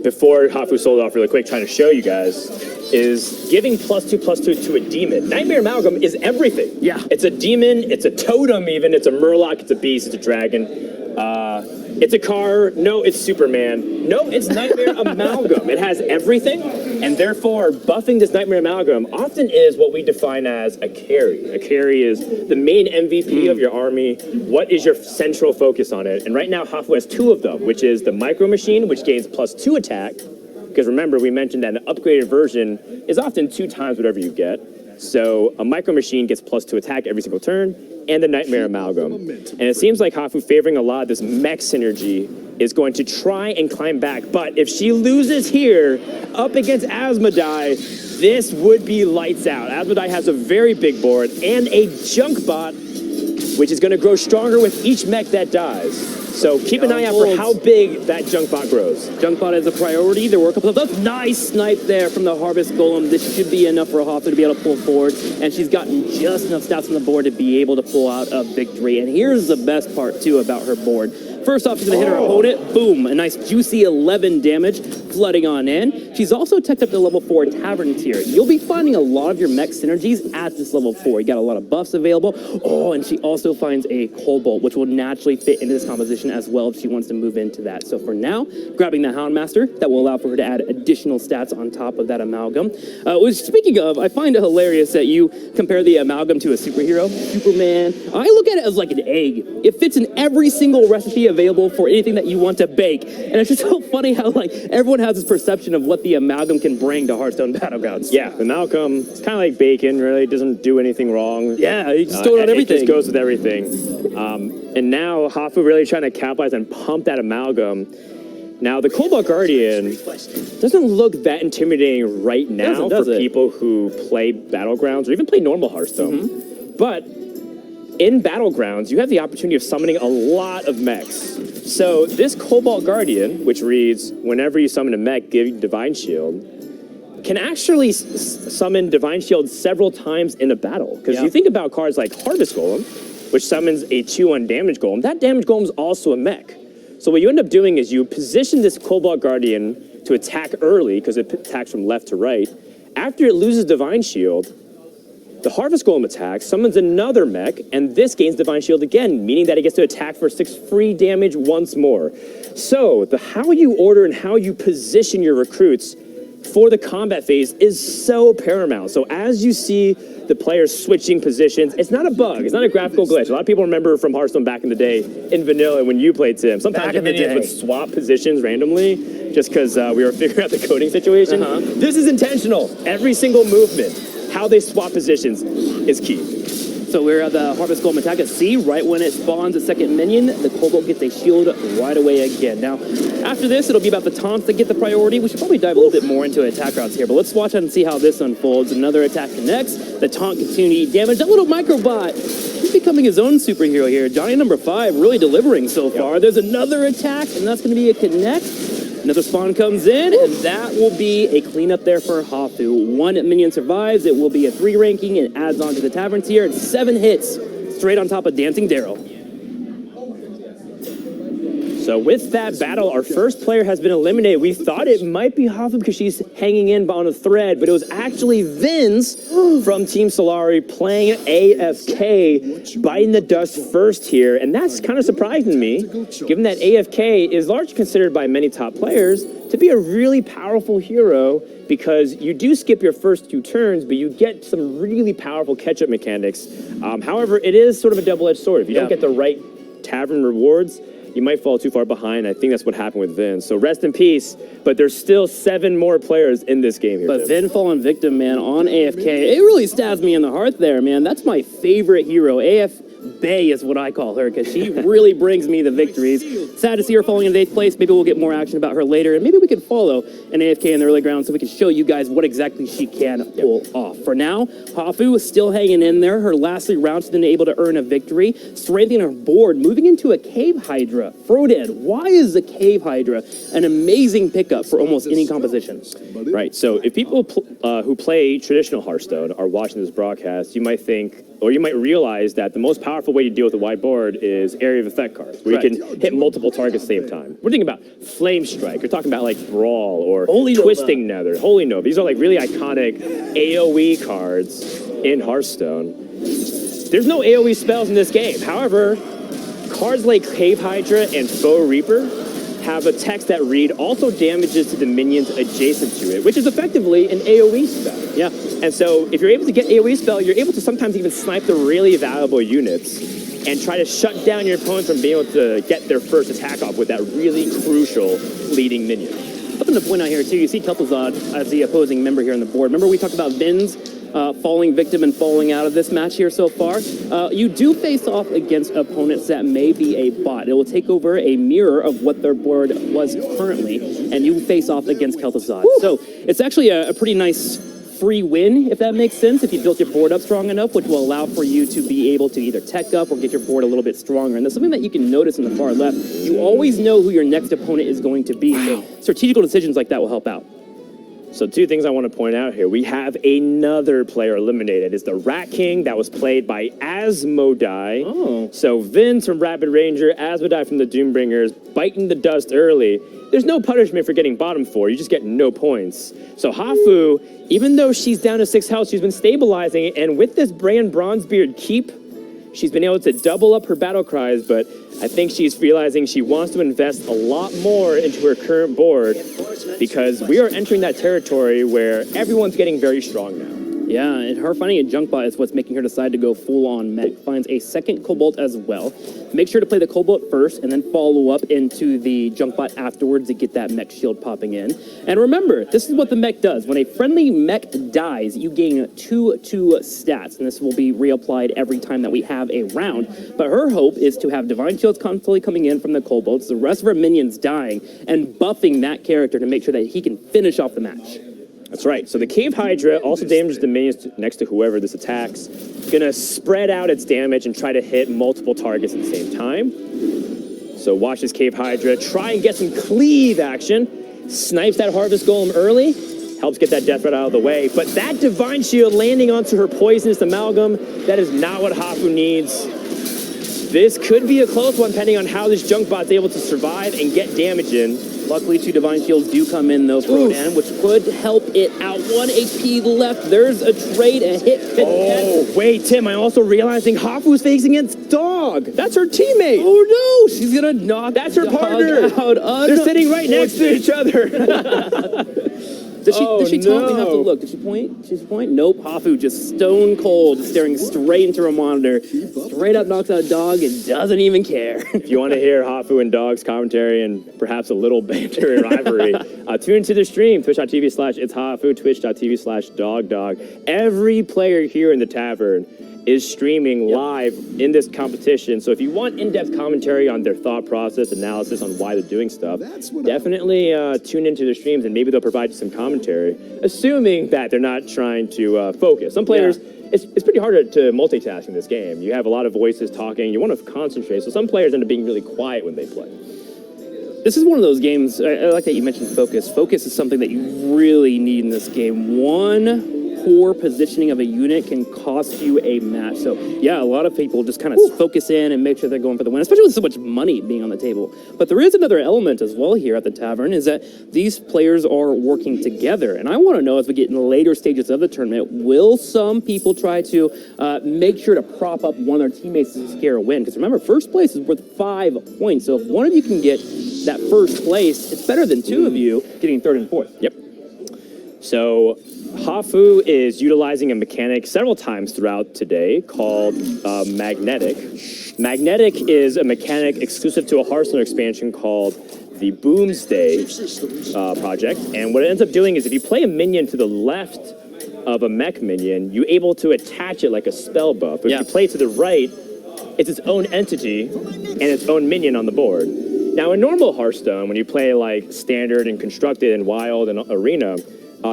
before Hafu sold off really quick, trying to show you guys, is giving +2/+2 to a demon. Nightmare Amalgam is everything. Yeah. It's a demon, it's a totem even, it's a murloc, it's a beast, it's a dragon. It's a car. No, it's Superman. No, it's Nightmare Amalgam. It has everything, and therefore buffing this Nightmare Amalgam often is what we define as a carry. A carry is the main MVP of your army. What is your central focus on it? And right now, Hafu has 2 of them, which is the Micro Machine, which gains +2 attack, because remember, we mentioned that an upgraded version is often 2 times whatever you get. So a Micro Machine gets +2 attack every single turn, and the Nightmare Amalgam. And it seems like Hafu, favoring a lot of this mech synergy, is going to try and climb back. But if she loses here up against Asmodai, this would be lights out. Asmodai has a very big board and a junk bot, which is going to grow stronger with each mech that dies. So keep an eye out for how big that junk bot grows. Junk bot is a priority. There were a couple of those. Nice snipe there from the Harvest Golem. This should be enough for Hafu to be able to pull forward, and she's gotten just enough stats on the board to be able to pull out a victory. And here's the best part, too, about her board. First off, she's going to hit her opponent. Boom. A nice juicy 11 damage flooding on in. She's also teched up to level 4 Tavern tier. You'll be finding a lot of your mech synergies at this level 4. You got a lot of buffs available. Oh, and she also finds a Cobalt, which will naturally fit into this composition as well if she wants to move into that. So for now, grabbing the Houndmaster, that will allow for her to add additional stats on top of that Amalgam. Speaking of, I find it hilarious that you compare the Amalgam to a superhero, Superman. I look at it as like an egg. It fits in every single recipe available for anything that you want to bake. And it's just so funny how like everyone has this perception of what the Amalgam can bring to Hearthstone Battlegrounds. Yeah, the Amalgam, it's kind of like bacon, really. It doesn't do anything wrong. Yeah, you just throw it on everything. It just goes with everything. And now Hafu really trying to capitalize and pump that Amalgam. Now, the Cobalt Guardian doesn't look that intimidating right now for people who play Battlegrounds or even play normal Hearthstone. But in Battlegrounds, you have the opportunity of summoning a lot of mechs. So this Cobalt Guardian, which reads, whenever you summon a mech, give Divine Shield, can actually summon Divine Shield several times in a battle. Because you think about cards like Harvest Golem, which summons a 2/1 damage golem. That damage golem is also a mech. So what you end up doing is you position this Cobalt Guardian to attack early, because it attacks from left to right. After it loses Divine Shield, the Harvest Golem attacks, summons another mech, and this gains Divine Shield again, meaning that it gets to attack for 6 free damage once more. So the how you order and how you position your recruits for the combat phase is so paramount. So as you see the players switching positions, it's not a bug, it's not a graphical glitch. A lot of people remember from Hearthstone back in the day in vanilla when you played Tim. Sometimes your minions would swap positions randomly just because we were figuring out the coding situation. This is intentional. Every single movement, how they swap positions is key. So we're at the Harvest Golem attack at C. Right when it spawns a second minion, the Cobalt gets a shield right away again. Now, after this, it'll be about the taunts that get the priority. We should probably dive a little bit more into attack routes here, but let's watch and see how this unfolds. Another attack connects. The taunt continues to eat damage. That little microbot, he's becoming his own superhero here. Johnny number 5 really delivering so far. There's another attack, and that's going to be a connect. Another spawn comes in, and that will be a cleanup there for Hafu. 1 minion survives. It will be a 3 ranking and adds on to the tavern tier. And 7 hits straight on top of Dancing Daryl. So with that battle, our first player has been eliminated. We thought it might be Hafu because she's hanging in on a thread, but it was actually Vince from Team Solari playing AFK, biting the dust first here. And that's kind of surprising to me, given that AFK is largely considered by many top players to be a really powerful hero because you do skip your first 2 turns, but you get some really powerful catch-up mechanics. However, it is sort of a double-edged sword. If you don't get the right tavern rewards, you might fall too far behind. I think that's what happened with Vin. So rest in peace, but there's still 7 more players in this game here. But Vin fallen victim, man, on AFK. It really stabs me in the heart there, man. That's my favorite hero. AF Bay is what I call her because she really brings me the victories. Sad to see her falling in 8th place. Maybe we'll get more action about her later, and maybe we can follow an AFK in the early ground so we can show you guys what exactly she can pull off. For now, Hafu is still hanging in there. Her last 3 rounds she's been able to earn a victory, strengthening her board, moving into a Cave Hydra. Frodan, why is the Cave Hydra an amazing pickup for almost any composition? Right, so if people who play traditional Hearthstone are watching this broadcast, you might think, or you might realize that the most powerful way to deal with a wide board is area of effect cards, where you can hit multiple targets at the same time. We're thinking about Flame Strike. You're talking about like Brawl or Twisting Nether, Holy Nova. These are like really iconic AoE cards in Hearthstone. There's no AoE spells in this game. However, cards like Cave Hydra and Foe Reaper have a text that read also damages to the minions adjacent to it, which is effectively an AoE spell. Yeah. And so if you're able to get AoE spell, you're able to sometimes even snipe the really valuable units and try to shut down your opponent from being able to get their first attack off with that really crucial leading minion. Something to point out here, too, you see Kel'Thuzad as the opposing member here on the board. Remember we talked about Vin's falling victim and falling out of this match here so far. You do face off against opponents that may be a bot. It will take over a mirror of what their board was currently, and you face off against Kel'Thuzad. So it's actually a pretty nice free win, if that makes sense, if you built your board up strong enough, which will allow for you to be able to either tech up or get your board a little bit stronger. And that's something that you can notice in the far left. You always know who your next opponent is going to be. So strategical decisions like that will help out. So 2 things I want to point out here. We have another player eliminated. It's the Rat King that was played by Asmodai. Oh. So Vince from Rapid Ranger, Asmodai from the Doombringers, biting the dust early. There's no punishment for getting bottom 4. You just get no points. So Hafu, even though she's down to 6 health, she's been stabilizing. And with this Brand Bronzebeard keep, she's been able to double up her battle cries, but I think she's realizing she wants to invest a lot more into her current board because we are entering that territory where everyone's getting very strong now. Yeah, and her finding a junk bot is what's making her decide to go full-on mech. Finds a second Cobalt as well. Make sure to play the Cobalt first and then follow up into the junk bot afterwards to get that mech shield popping in. And remember, this is what the mech does. When a friendly mech dies, you gain 2 stats, and this will be reapplied every time that we have a round. But her hope is to have Divine Shields constantly coming in from the Cobalts, the rest of her minions dying, and buffing that character to make sure that he can finish off the match. That's right. So the Cave Hydra also damages the minions next to whoever this attacks. Gonna spread out its damage and try to hit multiple targets at the same time. So watch this Cave Hydra try and get some cleave action. Snipes that Harvest Golem early. Helps get that death threat out of the way. But that Divine Shield landing onto her poisonous amalgam, that is not what Hafu needs. This could be a close one depending on how this junk bot's able to survive and get damage in. Luckily, 2 Divine Shields do come in, though, Frodan, which could help it out. 1 HP left. There's a trade, a hit. Oh, wait, Tim, I'm also realizing Hafu's facing against Dog. That's her teammate. Oh, no. She's going to knock That's her Dog partner. out. They're sitting right next to each other. Did she taunt? We have to look. Did she point? Did she point? Nope. Hafu just stone cold, staring straight into her monitor. Straight up knocks out Dog and doesn't even care. If you want to hear Hafu and Dog's commentary and perhaps a little banter and rivalry, tune into the stream, twitch.tv/itshafu, twitch.tv/dogdog. Every player here in the tavern is streaming live in this competition. So if you want in-depth commentary on their thought process, analysis on why they're doing stuff, definitely tune into their streams and maybe they'll provide you some commentary, assuming that they're not trying to focus. Some players, it's pretty hard to multitask in this game. You have a lot of voices talking, you want to concentrate, so some players end up being really quiet when they play. This is one of those games, I like that you mentioned focus. Focus is something that you really need in this game. One poor positioning of a unit can cost you a match. So yeah, a lot of people just kind of focus in and make sure they're going for the win, especially with so much money being on the table. But there is another element as well here at the tavern, is that these players are working together. And I want to know, as we get in the later stages of the tournament, will some people try to make sure to prop up one of their teammates to secure a win? Because remember, first place is worth 5 points. So if one of you can get that first place, it's better than two of you getting third and fourth. Yep. So Hafu is utilizing a mechanic several times throughout today called Magnetic. Magnetic is a mechanic exclusive to a Hearthstone expansion called the Boomsday project. And what it ends up doing is if you play a minion to the left of a mech minion, you're able to attach it like a spell buff. But if you play to the right, it's its own entity and its own minion on the board. Now, in normal Hearthstone, when you play like Standard and Constructed and Wild and Arena,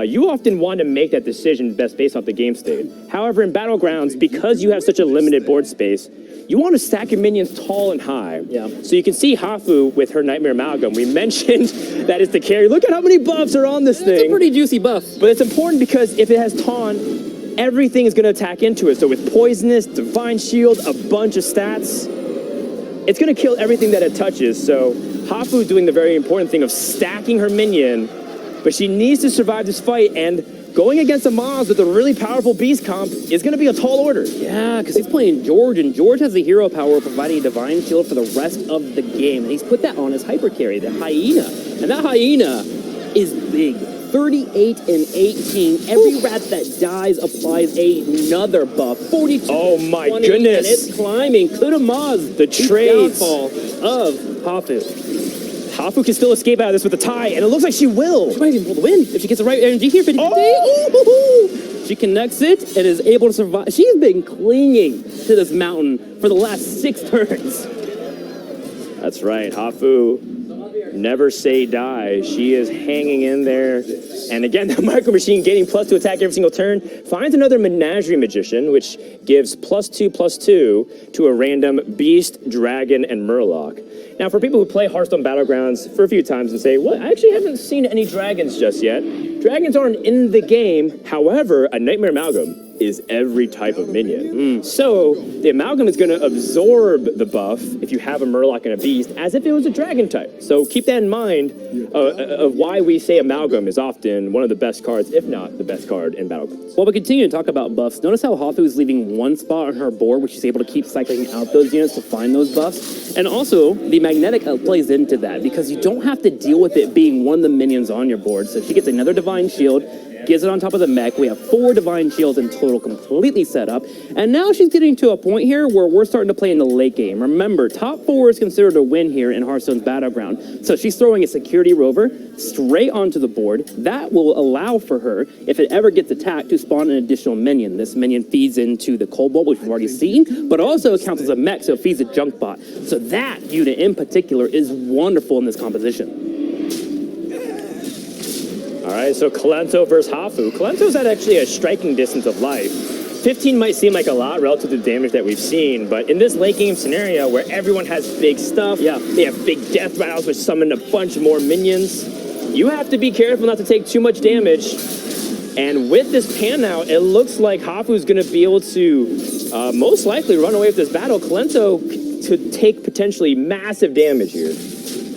you often want to make that decision best based off the game state. However, in Battlegrounds, because you have such a limited board space, you want to stack your minions tall and high. Yeah. So you can see Hafu with her Nightmare Amalgam. We mentioned that it's the carry. Look at how many buffs are on this thing. It's a pretty juicy buff. But it's important because if it has Taunt, everything is going to attack into it. So with Poisonous, Divine Shield, a bunch of stats, it's going to kill everything that it touches. So Hafu is doing the very important thing of stacking her minion, but she needs to survive this fight, and going against Amaz with a really powerful beast comp is going to be a tall order. Yeah, because he's playing George, and George has the hero power of providing a Divine Shield for the rest of the game, and he's put that on his hyper carry, the Hyena. And that Hyena is big. 38 and 18. Every rat that dies applies another buff. 42. Oh my 20, goodness. And it's climbing. Could Amaz the trades downfall of Hafu. Hafu can still escape out of this with a tie, and it looks like she will. She might even pull the win if she gets the right energy here. She connects it and is able to survive. She's been clinging to this mountain for the last 6 turns. That's right, Hafu. Never say die. She is hanging in there. And again, the Micro Machine gaining +2 attack every single turn finds another Menagerie Magician, which gives +2/+2 to a random Beast, Dragon, and Murloc. Now, for people who play Hearthstone Battlegrounds for a few times and say, well, I actually haven't seen any dragons just yet. Dragons aren't in the game. However, a Nightmare Amalgam is every type of minion. So the Amalgam is going to absorb the buff if you have a Murloc and a Beast as if it was a dragon type. So keep that in mind of why we say Amalgam is often one of the best cards, if not the best card in Battlegrounds. While we continue to talk about buffs, notice how Hafu is leaving one spot on her board where she's able to keep cycling out those units to find those buffs. And also, the Magnetic plays into that because you don't have to deal with it being one of the minions on your board. So she gets another Divine Shield, gives it on top of the mech. We have 4 Divine Shields in total completely set up. And now she's getting to a point here where we're starting to play in the late game. Remember, top 4 is considered a win here in Hearthstone's Battleground. So she's throwing a Security Rover straight onto the board. That will allow for her, if it ever gets attacked, to spawn an additional minion. This minion feeds into the Cobalt, which we've already seen, but also counts as a mech, so it feeds a junk bot. So that unit in particular is wonderful in this composition. All right, so Kolento versus Hafu. Kolento's at actually a striking distance of life. 15 might seem like a lot relative to the damage that we've seen, but in this late game scenario where everyone has big stuff, they have big death rattles which summon a bunch more minions, you have to be careful not to take too much damage. And with this pan out, it looks like Hafu's going to be able to most likely run away with this battle. Kolento could take potentially massive damage here.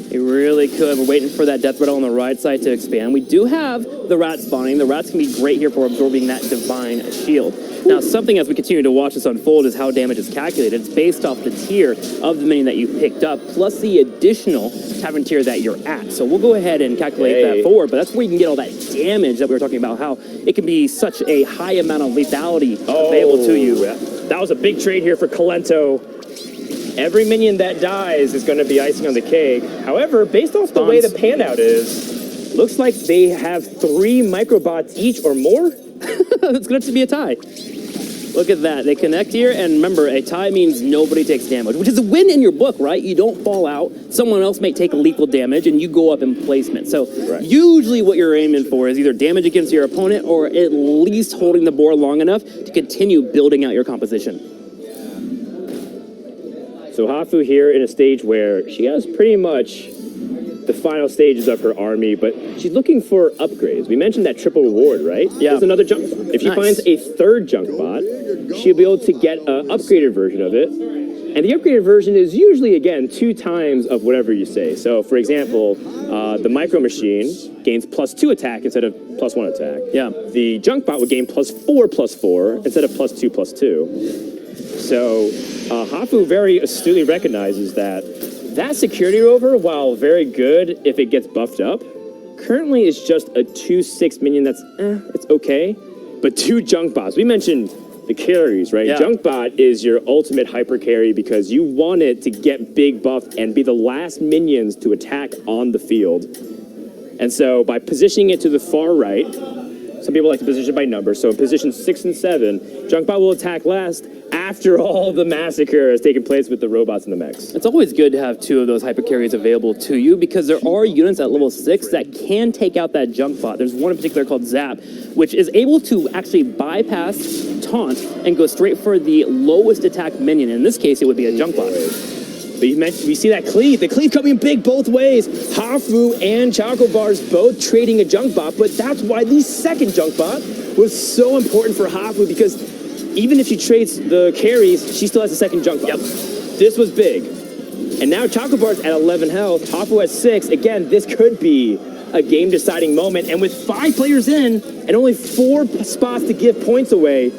It really could. We're waiting for that death rattle on the right side to expand. We do have the rat spawning. The rats can be great here for absorbing that divine shield. Now, something as we continue to watch this unfold is how damage is calculated. It's based off the tier of the minion that you picked up, plus the additional tavern tier that you're at. So we'll go ahead and calculate that forward, but that's where you can get all that damage that we were talking about, how it can be such a high amount of lethality available to you. That was a big trade here for Kolento. Every minion that dies is going to be icing on the cake. However, based off the way the pan out is, looks like they have 3 microbots each or more. It's going to be a tie. Look at that. They connect here, and remember, a tie means nobody takes damage, which is a win in your book, right? You don't fall out. Someone else may take lethal damage, and you go up in placement. So usually what you're aiming for is either damage against your opponent or at least holding the board long enough to continue building out your composition. So Hafu here in a stage where she has pretty much the final stages of her army, but she's looking for upgrades. We mentioned that triple reward, right? Yeah. There's another junk bot. If she finds a 3rd junk bot, she'll be able to get an upgraded version of it. And the upgraded version is usually, again, 2 times of whatever you say. So, for example, the micro machine gains +2 attack instead of +1 attack. Yeah. The junk bot would gain +4/+4 instead of +2/+2. So Hafu very astutely recognizes that security rover, while very good if it gets buffed up, currently is just a 2/6 minion that's, it's okay. But 2 junk bots. We mentioned the carries, right? Yeah. Junk bot is your ultimate hyper carry because you want it to get big buffed and be the last minions to attack on the field. And so by positioning it to the far right, some people like to position it by number. So in position 6 and 7, junk bot will attack last after all the massacre has taken place with the robots and the mechs. It's always good to have 2 of those hyper carries available to you because there are units at level 6 that can take out that junk bot. There's one in particular called Zap, which is able to actually bypass taunt and go straight for the lowest attack minion. In this case, it would be a junk bot. But we see that cleave. The cleave coming big both ways. Hafu and Choco Bars both trading a junk bot, but that's why the 2nd junk bot was so important for Hafu because even if she trades the carries, she still has a 2nd junk bot. Yep. This was big. And now Choco Bars at 11 health, Hafu at 6. Again, this could be a game-deciding moment. And with 5 players in and only 4 spots to give points away,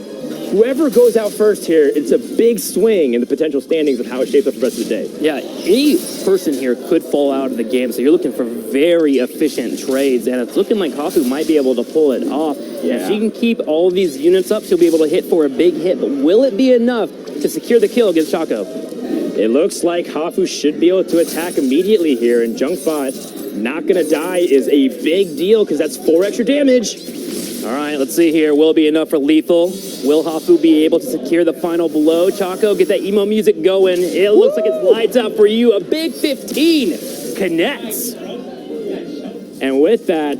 whoever goes out first here, it's a big swing in the potential standings of how it shapes up the rest of the day. Yeah, any person here could fall out of the game, so you're looking for very efficient trades, and it's looking like Hafu might be able to pull it off. Yeah. If she can keep all of these units up, she'll be able to hit for a big hit, but will it be enough to secure the kill against Choco? It looks like Hafu should be able to attack immediately here, and Junkbot not gonna die is a big deal because that's 4 extra damage. All right, let's see here. Will it be enough for lethal? Will Hafu be able to secure the final blow? Choco, get that emo music going. It looks like it's lights out for you. A big 15 connects. And with that,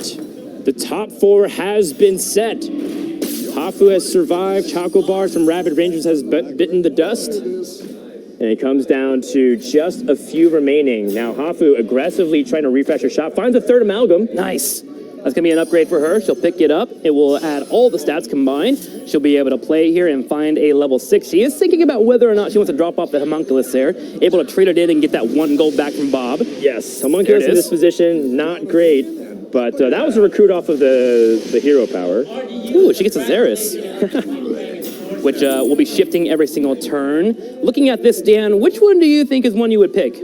the top 4 has been set. Hafu has survived. Choco Bars from Rabid Rangers has bitten the dust. And it comes down to just a few remaining. Now Hafu aggressively trying to refresh her shop. Finds a 3rd amalgam. Nice. That's going to be an upgrade for her. She'll pick it up. It will add all the stats combined. She'll be able to play here and find a level 6. She is thinking about whether or not she wants to drop off the homunculus there. Able to trade it in and get that 1 gold back from Bob. Yes, homunculus in this position, not great. But that was a recruit off of the hero power. Ooh, she gets a Xeris. Which will be shifting every single turn. Looking at this, Dan, which one do you think is one you would pick?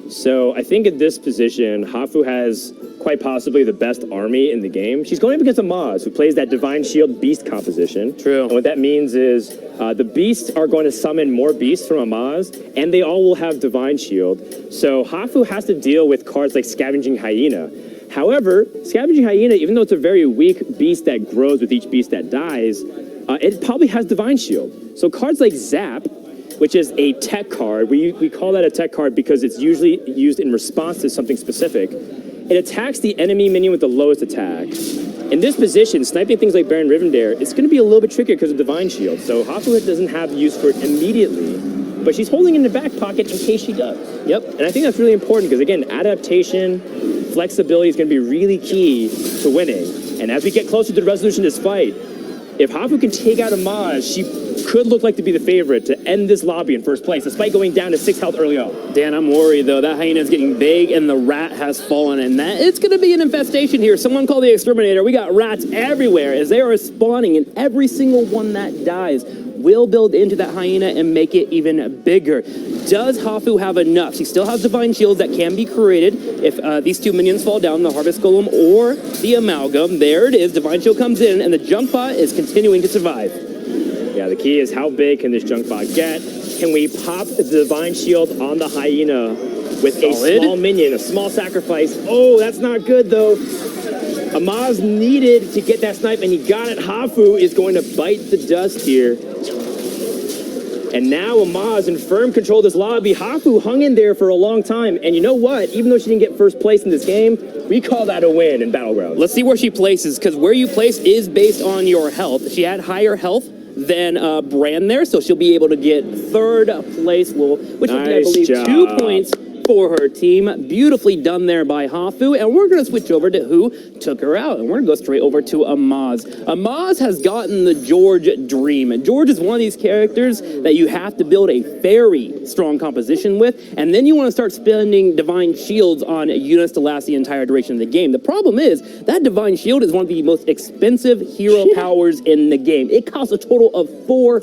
So I think at this position, Hafu has quite possibly the best army in the game. She's going up against Amaz, who plays that Divine Shield Beast composition. True. And what that means is the Beasts are going to summon more Beasts from Amaz, and they all will have Divine Shield. So Hafu has to deal with cards like Scavenging Hyena. However, Scavenging Hyena, even though it's a very weak beast that grows with each beast that dies, it probably has Divine Shield. So cards like Zap, which is a tech card, we call that a tech card because it's usually used in response to something specific. It attacks the enemy minion with the lowest attack. In this position, sniping things like Baron Rivendare, it's going to be a little bit trickier because of Divine Shield. So Hafu doesn't have use for it immediately, but she's holding it in the back pocket in case she does. Yep, and I think that's really important because, again, adaptation, flexibility is going to be really key to winning. And as we get closer to the resolution of this fight, if Hafu can take out Amaz, she could look like to be the favorite to end this lobby in first place, despite going down to 6 health early on. Dan, I'm worried, though. That hyena's getting big, and the rat has fallen, and that it's going to be an infestation here. Someone call the exterminator. We got rats everywhere as they are spawning, and every single one that dies will build into that hyena and make it even bigger. Does Hafu have enough? She still has divine shields that can be created if these 2 minions fall down, the harvest golem or the amalgam. There it is. Divine shield comes in, and the junk bot is continuing to survive. Yeah, the key is how big can this junk bot get? Can we pop the divine shield on the hyena with a small minion, a small sacrifice? Oh, that's not good though. Amaz needed to get that snipe, and he got it. Hafu is going to bite the dust here. And now Amaz in firm control of this lobby. Hafu hung in there for a long time. And you know what? Even though she didn't get first place in this game, we call that a win in Battlegrounds. Let's see where she places, because where you place is based on your health. She had higher health than Brand there, so she'll be able to get third place, which would be, I believe, 2 points for her team. Beautifully done there by Hafu, and we're going to switch over to who took her out, and we're going to go straight over to Amaz. Amaz has gotten the George dream, and George is one of these characters that you have to build a very strong composition with, and then you want to start spending divine shields on units to last the entire duration of the game. The problem is that divine shield is one of the most expensive hero powers in the game. It costs a total of 4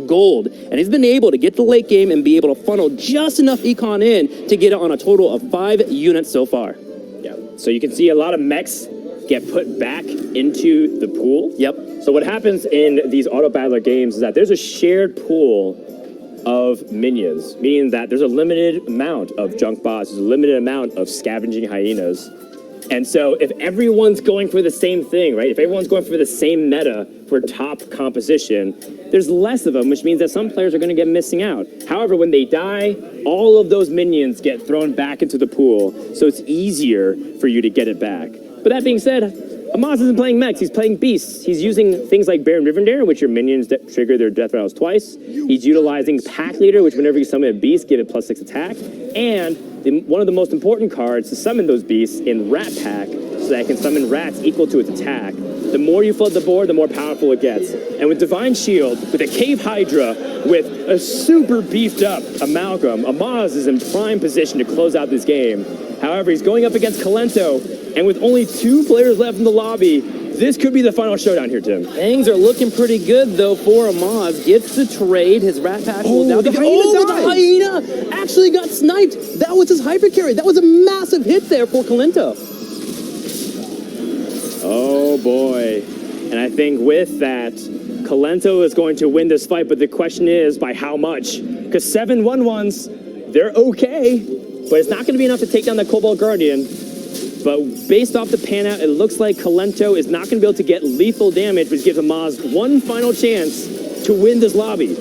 gold, and he's been able to get the late game and be able to funnel just enough econ in to get it on a total of 5 units so far. Yeah, so you can see a lot of mechs get put back into the pool. Yep. So what happens in these auto battler games is that there's a shared pool of minions, meaning that there's a limited amount of junk bots, there's a limited amount of scavenging hyenas. And so if everyone's going for the same thing, right? If everyone's going for the same meta for top composition, there's less of them, which means that some players are going to get missing out. However, when they die, all of those minions get thrown back into the pool, so it's easier for you to get it back. But that being said, Amaz isn't playing mechs, he's playing beasts. He's using things like Baron Rivendare, which your minions that trigger their death rattles twice. He's utilizing Pack Leader, which whenever you summon a beast, give it +6 attack. And one of the most important cards to summon those beasts in Rat Pack, so that it can summon rats equal to its attack. The more you flood the board, the more powerful it gets. And with Divine Shield, with a Cave Hydra, with a super beefed up Amalgam, Amaz is in prime position to close out this game. However, he's going up against Kolento, and with only 2 players left in the lobby, this could be the final showdown here, Tim. Things are looking pretty good, though, for Amaz. Gets the trade. His Rat Pack will down. The hyena actually got sniped. That was his hyper carry. That was a massive hit there for Kolento. Oh, boy. And I think with that, Kolento is going to win this fight, but the question is, by how much? Because 7 1-1s, they're okay, but it's not going to be enough to take down the Cobalt Guardian. But based off the pan out, it looks like Kolento is not going to be able to get lethal damage, which gives Amaz one final chance to win this lobby.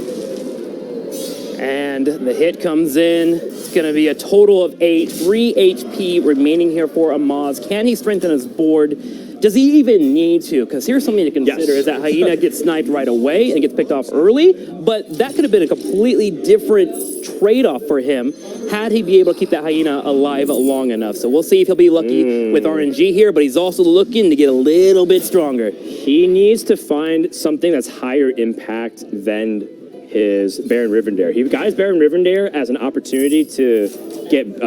And the hit comes in. It's going to be a total of 8, 3 HP remaining here for Amaz. Can he strengthen his board? Does he even need to? Because here's something to consider is that hyena gets sniped right away and gets picked off early, but that could have been a completely different trade-off for him had he be able to keep that hyena alive long enough. So we'll see if he'll be lucky with RNG here, but he's also looking to get a little bit stronger. He needs to find something that's higher impact than his Baron Rivendare. He got his Baron Rivendare as an opportunity to get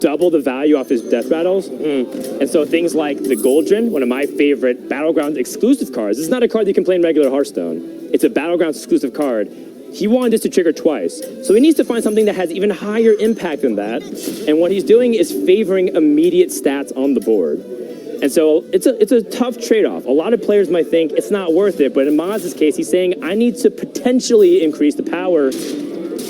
double the value off his death battles. And so things like the Goldrin, one of my favorite Battlegrounds exclusive cards. This is not a card that you can play in regular Hearthstone. It's a Battlegrounds exclusive card. He wanted this to trigger twice. So he needs to find something that has even higher impact than that. And what he's doing is favoring immediate stats on the board. And so it's a tough trade-off. A lot of players might think it's not worth it, but in Maz's case, he's saying, I need to potentially increase the power.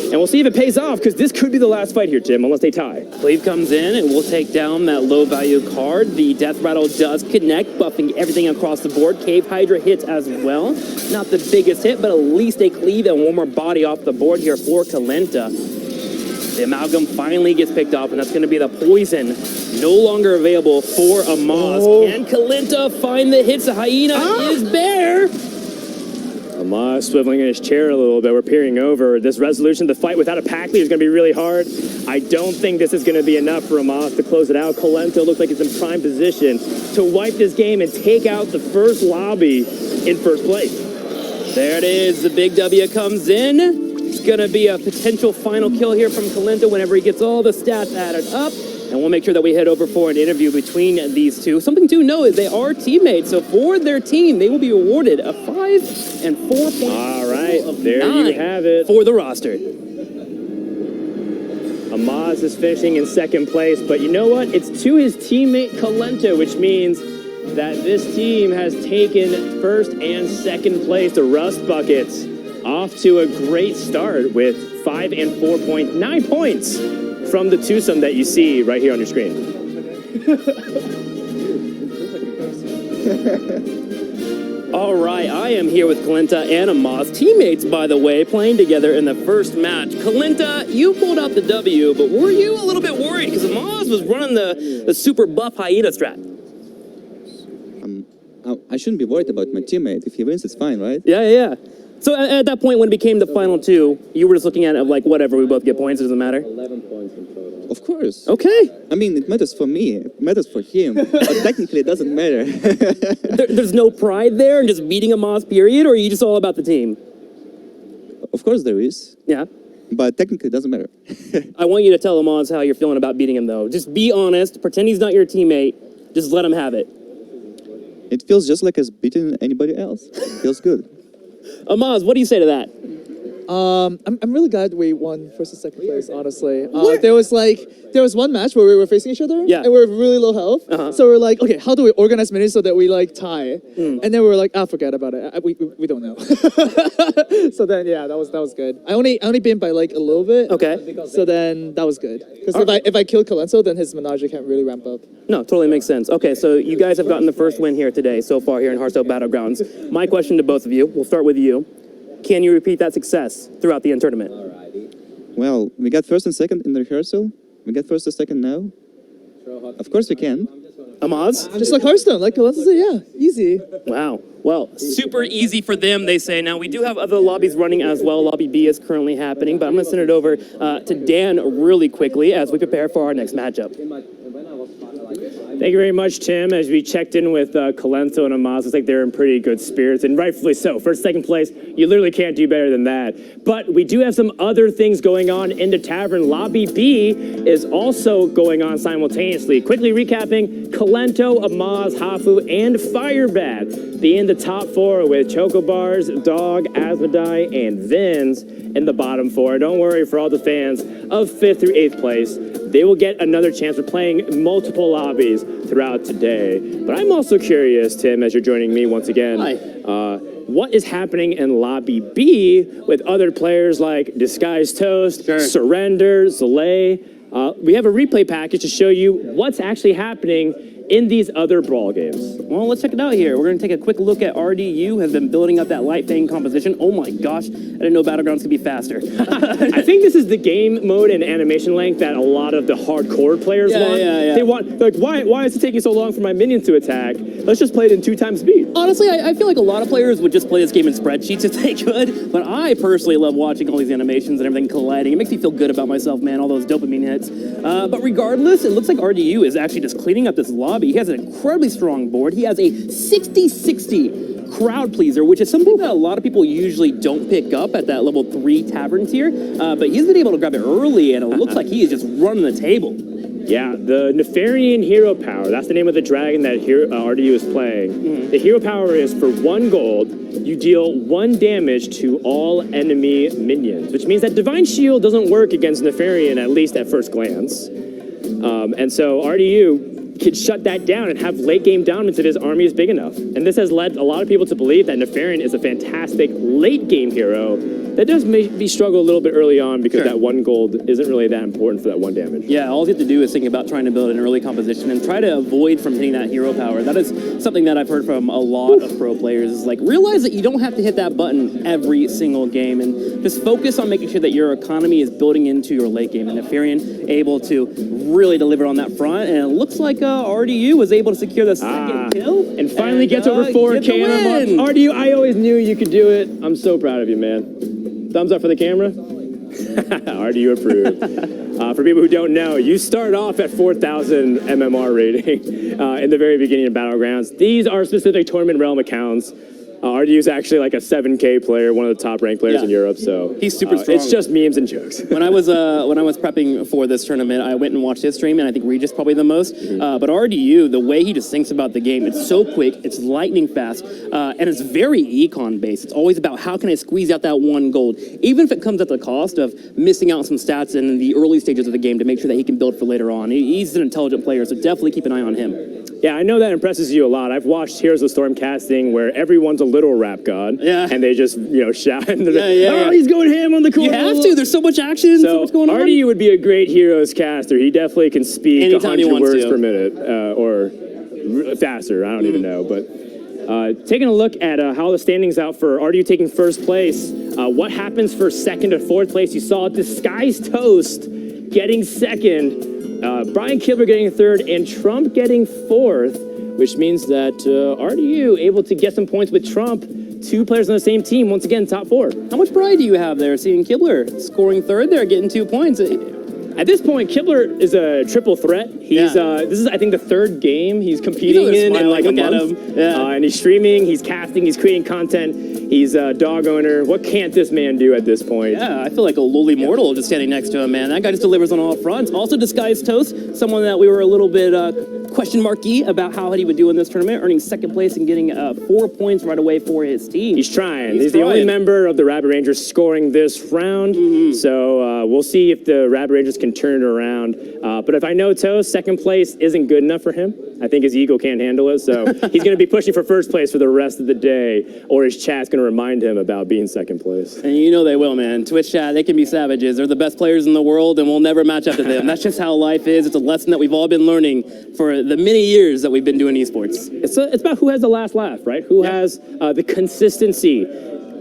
And we'll see if it pays off, because this could be the last fight here, Tim, unless they tie. Cleave comes in and will take down that low-value card. The Death Rattle does connect, buffing everything across the board. Cave Hydra hits as well. Not the biggest hit, but at least a cleave and one more body off the board here for Kolento. The Amalgam finally gets picked off, and that's going to be the poison. No longer available for Amaz. Can Kolento find the hits? The hyena is bare. Amaz swiveling in his chair a little bit. We're peering over. This resolution to the fight without a pack lead is going to be really hard. I don't think this is going to be enough for Amaz to close it out. Kolento looks like he's in prime position to wipe this game and take out the first lobby in first place. There it is. The big W comes in. It's going to be a potential final kill here from Kolento whenever he gets all the stats added up. And we'll make sure that we head over for an interview between these two. Something to know is they are teammates. So for their team, they will be awarded a 5 and 4 points. All right, there you have it. For the roster. Amaz is finishing in second place, but you know what? It's to his teammate Kolento, which means that this team has taken first and second place. The Rust Buckets off to a great start with 5 and 4.9 points from the twosome that you see right here on your screen. All right, I am here with Kolento and Amaz, teammates, by the way, playing together in the first match. Kolento, you pulled out the W, but were you a little bit worried? Because Amaz was running the super buff hyena strat. I shouldn't be worried about my teammate. If he wins, it's fine, right? Yeah. So at that point, when it became the final two, you were just looking at it like, whatever, we both get points, it doesn't matter? 11 points in total. Of course. Okay. I mean, it matters for me. It matters for him. But technically, it doesn't matter. There's no pride there in just beating Amaz, period, or are you just all about the team? Of course there is. Yeah. But technically, it doesn't matter. I want you to tell Amaz how you're feeling about beating him, though. Just be honest. Pretend he's not your teammate. Just let him have it. It feels just like as beating anybody else. It feels good. Amaz, what do you say to that? I'm really glad we won first and second place, honestly. There was one match where we were facing each other, Yeah. and we were really low health. So we're like, okay, how do we organize minutes so that we like tie? And then we were like, forget about it. We don't know. So then, yeah, that was good. I only been by like a little bit. Okay. So then that was good. Because if I kill Kolento, then his menage can't really ramp up. No, totally makes sense. Okay, so you guys have gotten the first win here today so far here in Hearthstone Battlegrounds. My question to both of you, we'll start with you. Can you repeat that success throughout the tournament? Well, we got first and second in the rehearsal. We got first and second now. Of course we can. Amaz? Just like Hearthstone, like Kolento said, yeah, easy. Wow. Well, super easy for them, they say. Now, we do have other lobbies running as well. Lobby B is currently happening, but I'm going to send it over to Dan really quickly as we prepare for our next matchup. Thank you very much, Tim. As we checked in with Kolento and Amaz, looks like they're in pretty good spirits, and rightfully so. First, second place, you literally can't do better than that. But we do have some other things going on in the tavern. Lobby B is also going on simultaneously. Quickly recapping, Kolento, Amaz, Hafu, and Firebat being the top four with Chocobars, Dog, Asmodai, and Vins in the bottom four. Don't worry, for all the fans of 5th through 8th place, they will get another chance for playing multiple lobbies throughout today. But I'm also curious, Tim, as you're joining me once again, what is happening in Lobby B with other players like Disguised Toast, Surrender, Zalay? We have a replay package to show you what's actually happening in these other brawl games. Well, let's check it out here. We're going to take a quick look at RDU, has been building up that Light Fang composition. Oh my gosh, I didn't know Battlegrounds could be faster. I think this is the game mode and animation length that a lot of the hardcore players want. Yeah. They want, like, why is it taking so long for my minions to attack? Let's just play it in 2 times speed. Honestly, I feel like a lot of players would just play this game in spreadsheets if they could, but I personally love watching all these animations and everything colliding. It makes me feel good about myself, man, all those dopamine hits. But regardless, it looks like RDU is actually just cleaning up this lobby. He has an incredibly strong board. He has a 60-60 crowd pleaser, which is something that a lot of people usually don't pick up at that level 3 tavern tier, but he's been able to grab it early, and it looks like he is just running the table. Yeah, the Nefarian Hero Power, that's the name of the dragon that RDU is playing. The Hero Power is for 1 gold, you deal 1 damage to all enemy minions, which means that Divine Shield doesn't work against Nefarian, at least at first glance. And so RDU could shut that down and have late game dominance if his army is big enough. And this has led a lot of people to believe that Nefarian is a fantastic late game hero that does maybe struggle a little bit early on because that 1 gold isn't really that important for that 1 damage. Yeah, all you have to do is think about trying to build an early composition and try to avoid from hitting that hero power. That is something that I've heard from a lot of pro players, is like, realize that you don't have to hit that button every single game, and just focus on making sure that your economy is building into your late game. And Nefarian able to really deliver on that front, and it looks like RDU was able to secure the second kill. And finally gets over 4K. get the win. RDU, I always knew you could do it. I'm so proud of you, man. Thumbs up for the camera. RDU approved. For people who don't know, you start off at 4,000 MMR rating in the very beginning of Battlegrounds. These are specific Tournament Realm accounts. RDU is actually like a 7K player, one of the top ranked players in Europe. So he's super strong. It's just memes and jokes. When I was prepping for this tournament, I went and watched his stream, and I think Regis probably the most. But RDU, the way he just thinks about the game, it's so quick, it's lightning fast, and it's very econ based. It's always about how can I squeeze out that one gold, even if it comes at the cost of missing out some stats in the early stages of the game to make sure that he can build for later on. He's an intelligent player, so definitely keep an eye on him. Yeah, I know that impresses you a lot. I've watched Heroes of Storm casting where everyone's a literal rap god. Yeah. And they just, shout. And Yeah. he's going ham on the corner. You have to. There's so much action and so much going on. RDU would be a great Heroes caster. He definitely can speak Anytime he 100 wants words to. per minute or faster. I don't even know. But taking a look at how the standings out for RDU taking first place, what happens for second to fourth place? You saw Disguised Toast getting second. Brian Kilber getting third, and Trump getting fourth, which means that RDU able to get some points with Trump. Two players on the same team, once again, top four. How much pride do you have there seeing Kibler scoring third there, getting 2 points? At this point, Kibler is a triple threat. He's this is, I think, the third game he's competing in like a month. And he's streaming, he's casting, he's creating content. He's a dog owner. What can't this man do at this point? Yeah, I feel like a lowly mortal just standing next to him, man. That guy just delivers on all fronts. Also, Disguised Toast, someone that we were a little bit question marky about how he would do in this tournament, earning second place and getting 4 points right away for his team. He's trying. He's the only member of the Rabbit Rangers scoring this round. So we'll see if the Rabbit Rangers can turn it around. But if I know Toast, second place isn't good enough for him. I think his ego can't handle it. So he's going to be pushing for first place for the rest of the day, or his chat's going to remind him about being second place. And you know they will, man. Twitch chat, they can be savages. They're the best players in the world, and we'll never match up to them. That's just how life is. It's a lesson that we've all been learning for the many years that we've been doing esports. It's about who has the last laugh, right? Who has the consistency.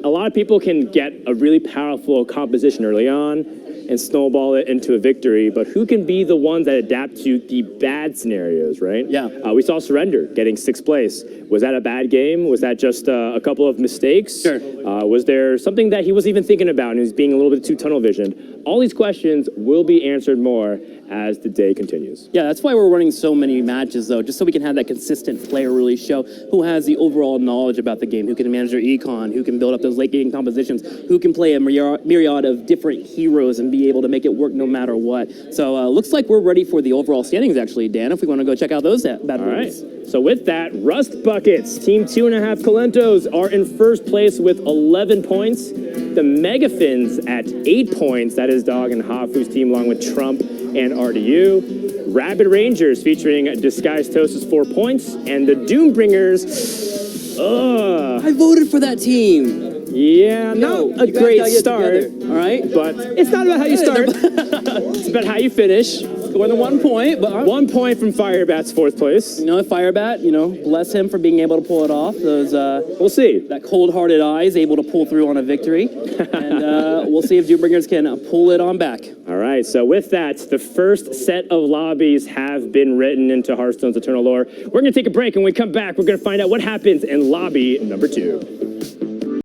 A lot of people can get a really powerful composition early on and snowball it into a victory, but who can be the ones that adapt to the bad scenarios, right? Yeah. We saw Surrender getting sixth place. Was that a bad game? Was that just a couple of mistakes? Sure. Was there something that he wasn't even thinking about and he was being a little bit too tunnel visioned? All these questions will be answered more as the day continues. Yeah, that's why we're running so many matches, though, just so we can have that consistent player really show who has the overall knowledge about the game, who can manage their econ, who can build up those late game compositions, who can play a myriad of different heroes and be able to make it work no matter what. So looks like we're ready for the overall standings, actually, Dan, if we want to go check out those bad boys. All right. So with that, Rust Buckets, Team 2.5 Kolentos are in first place with 11 points. The Megafins at 8 points. That is Dog and Hafu's team along with Trump and RDU. Rabid Rangers featuring Disguised Toast is 4 points. And the Doombringers, I voted for that team. yeah, not a great start. All right. But it's not about how you start. It's about how you finish. Scoring the 1 point, but 1 point from Firebat's fourth place. you know, Firebat, bless him for being able to pull it off. Those We'll see. that cold-hearted eyes able to pull through on a victory, and we'll see if Doombringers can pull it on back. All right, so with that, the first set of lobbies have been written into Hearthstone's Eternal Lore. We're going to take a break, and when we come back, we're going to find out what happens in lobby number 2.